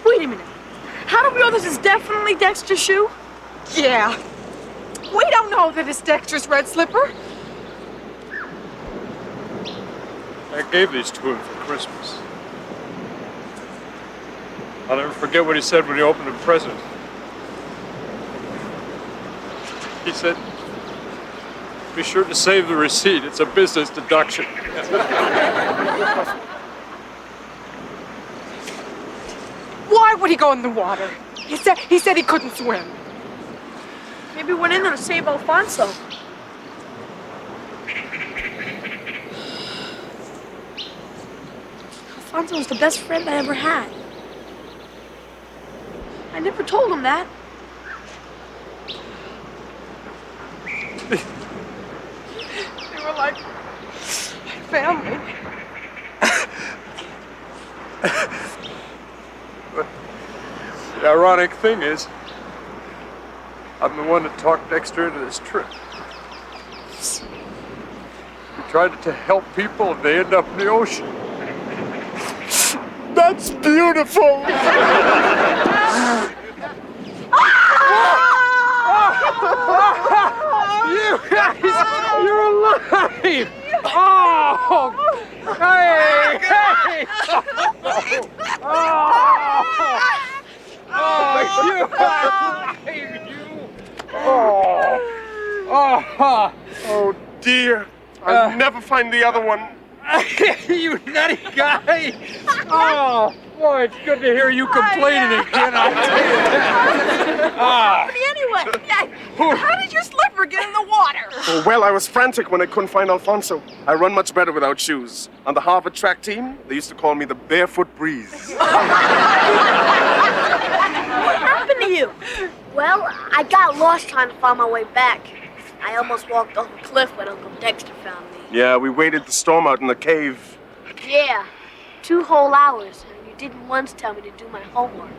Wait a minute. How do we know this is definitely Dexter's shoe? Yeah. We don't know that it's Dexter's red slipper. I gave these to him for Christmas. I'll never forget what he said when he opened the present. He said, "Be sure to save the receipt. It's a business deduction." Why would he go in the water? He said he couldn't swim. Maybe he went in there to save Alfonso. Alfonso was the best friend I ever had. I never told him that. They were like family. The ironic thing is, I'm the one that talked Dexter into this trip. He tried to help people and they end up in the ocean. That's beautiful! You guys, you're alive! Oh! Hey! Hey! Oh, you alive, you! Oh, dear. I'll never find the other one. You nutty guy! Oh, boy, it's good to hear you complaining again, I'll tell you that. Anyway, how did your slipper get in the water? Oh, well, I was frantic when I couldn't find Alfonso. I run much better without shoes. On the Harvard track team, they used to call me the Barefoot Breeze. What happened to you? Well, I got lost trying to find my way back. I almost walked off a cliff when Uncle Dexter found me. Yeah, we waited the storm out in the cave. Yeah, 2 whole hours, and you didn't once tell me to do my homework.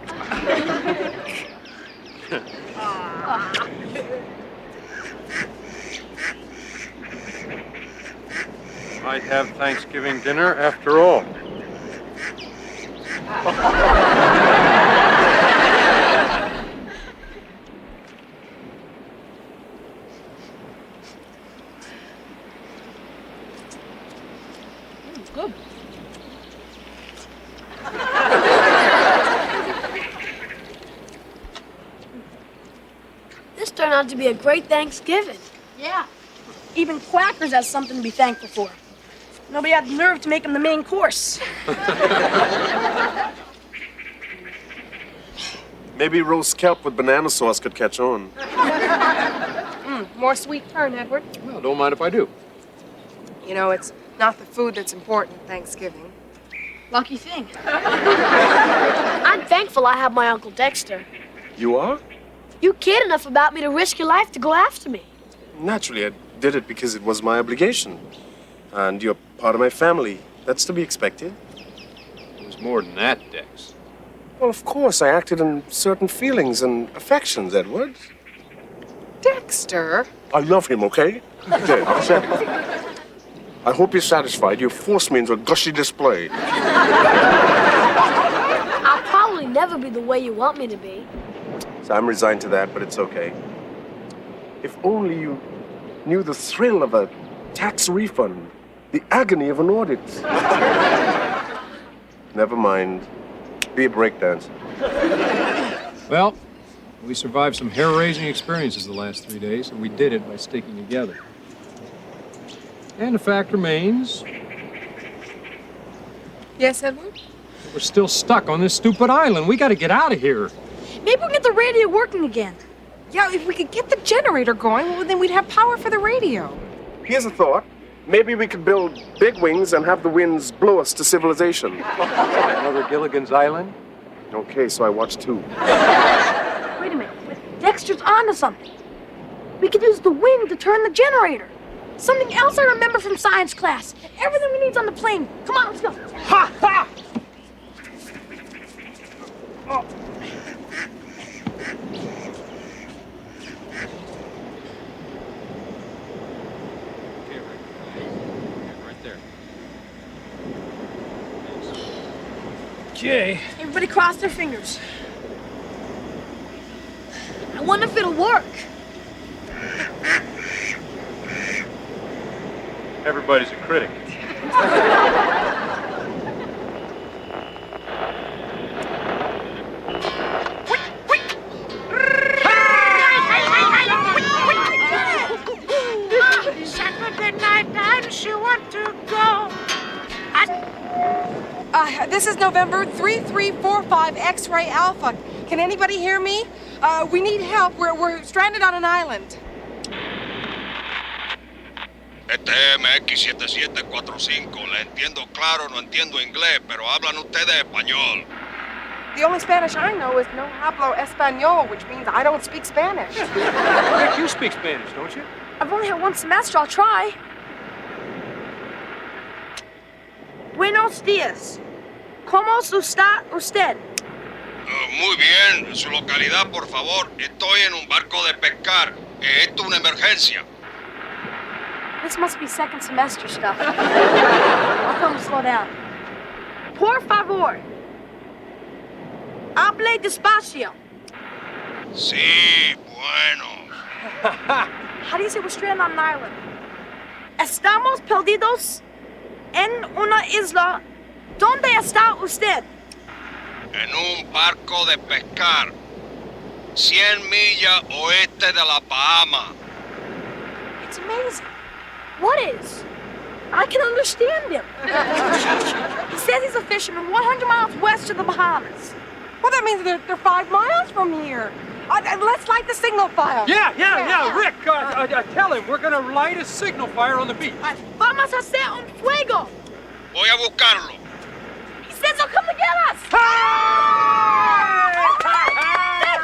Might have Thanksgiving dinner after all. Good. This turned out to be a great Thanksgiving. Yeah. Even Quackers has something to be thankful for. Nobody had the nerve to make him the main course. Maybe roast kelp with banana sauce could catch on. More sweet turn, Edward. Well, don't mind if I do. You know, it's not the food that's important at Thanksgiving. Lucky thing. I'm thankful I have my Uncle Dexter. You are? You cared enough about me to risk your life to go after me. Naturally, I did it because it was my obligation. And you're part of my family. That's to be expected. It was more than that, Dex. Well, of course, I acted on certain feelings and affections, Edward. Dexter? I love him, okay? Okay, I said it. I hope you're satisfied. You forced me into a gushy display. I'll probably never be the way you want me to be. So I'm resigned to that, but it's okay. If only you knew the thrill of a tax refund, the agony of an audit. Never mind. Be a breakdancer. Well, we survived some hair-raising experiences the last 3 days, and we did it by sticking together. And the fact remains, Yes, Edward? we're still stuck on this stupid island. We got to get out of here. Maybe we'll get the radio working again. Yeah, if we could get the generator going, well, then we'd have power for the radio. Here's a thought. Maybe we could build big wings and have the winds blow us to civilization. Another Gilligan's Island? Okay, so I watched 2. Wait a minute. Dexter's onto something. We could use the wind to turn the generator. Something else I remember from science class. Everything we need's on the plane. Come on, let's go. Ha ha! Oh. Right there. Okay. Everybody cross their fingers. I wonder if it'll work. Everybody's a critic. Saturday night and she want to go. This is November 3345 X-ray Alpha. Can anybody hear me? We need help. We're stranded on an island. Este es MX7745. Le entiendo claro, no entiendo inglés, pero hablan ustedes español. The only Spanish I know is no hablo español, which means I don't speak Spanish. Rick, you speak Spanish, don't you? I've only had one semester. I'll try. Buenos días. ¿Cómo está usted? Muy bien, su localidad, por favor. Estoy en un barco de pescar. Esto es una emergencia. This must be second semester stuff. I'll come slow down. Por favor. Hable despacio. Sí, bueno. How do you say we're stranded on an island? Estamos perdidos en una isla. ¿Dónde está usted? En un barco de pescar. 100 millas oeste de la Bahama. It's amazing. What is? I can understand him. He says he's a fisherman 100 miles west of the Bahamas. Well, that means they're 5 miles from here. Let's light the signal fire. Yeah. Rick, tell him we're gonna light a signal fire on the beach. Vamos a hacer un fuego. Voy a buscarlo. He says he'll come to get us.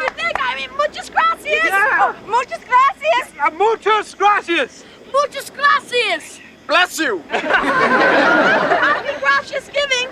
Thank you. I mean, muchas gracias. Yeah. Muchas gracias. Muchas gracias. Muchas gracias. Bless you! Happy gracias giving.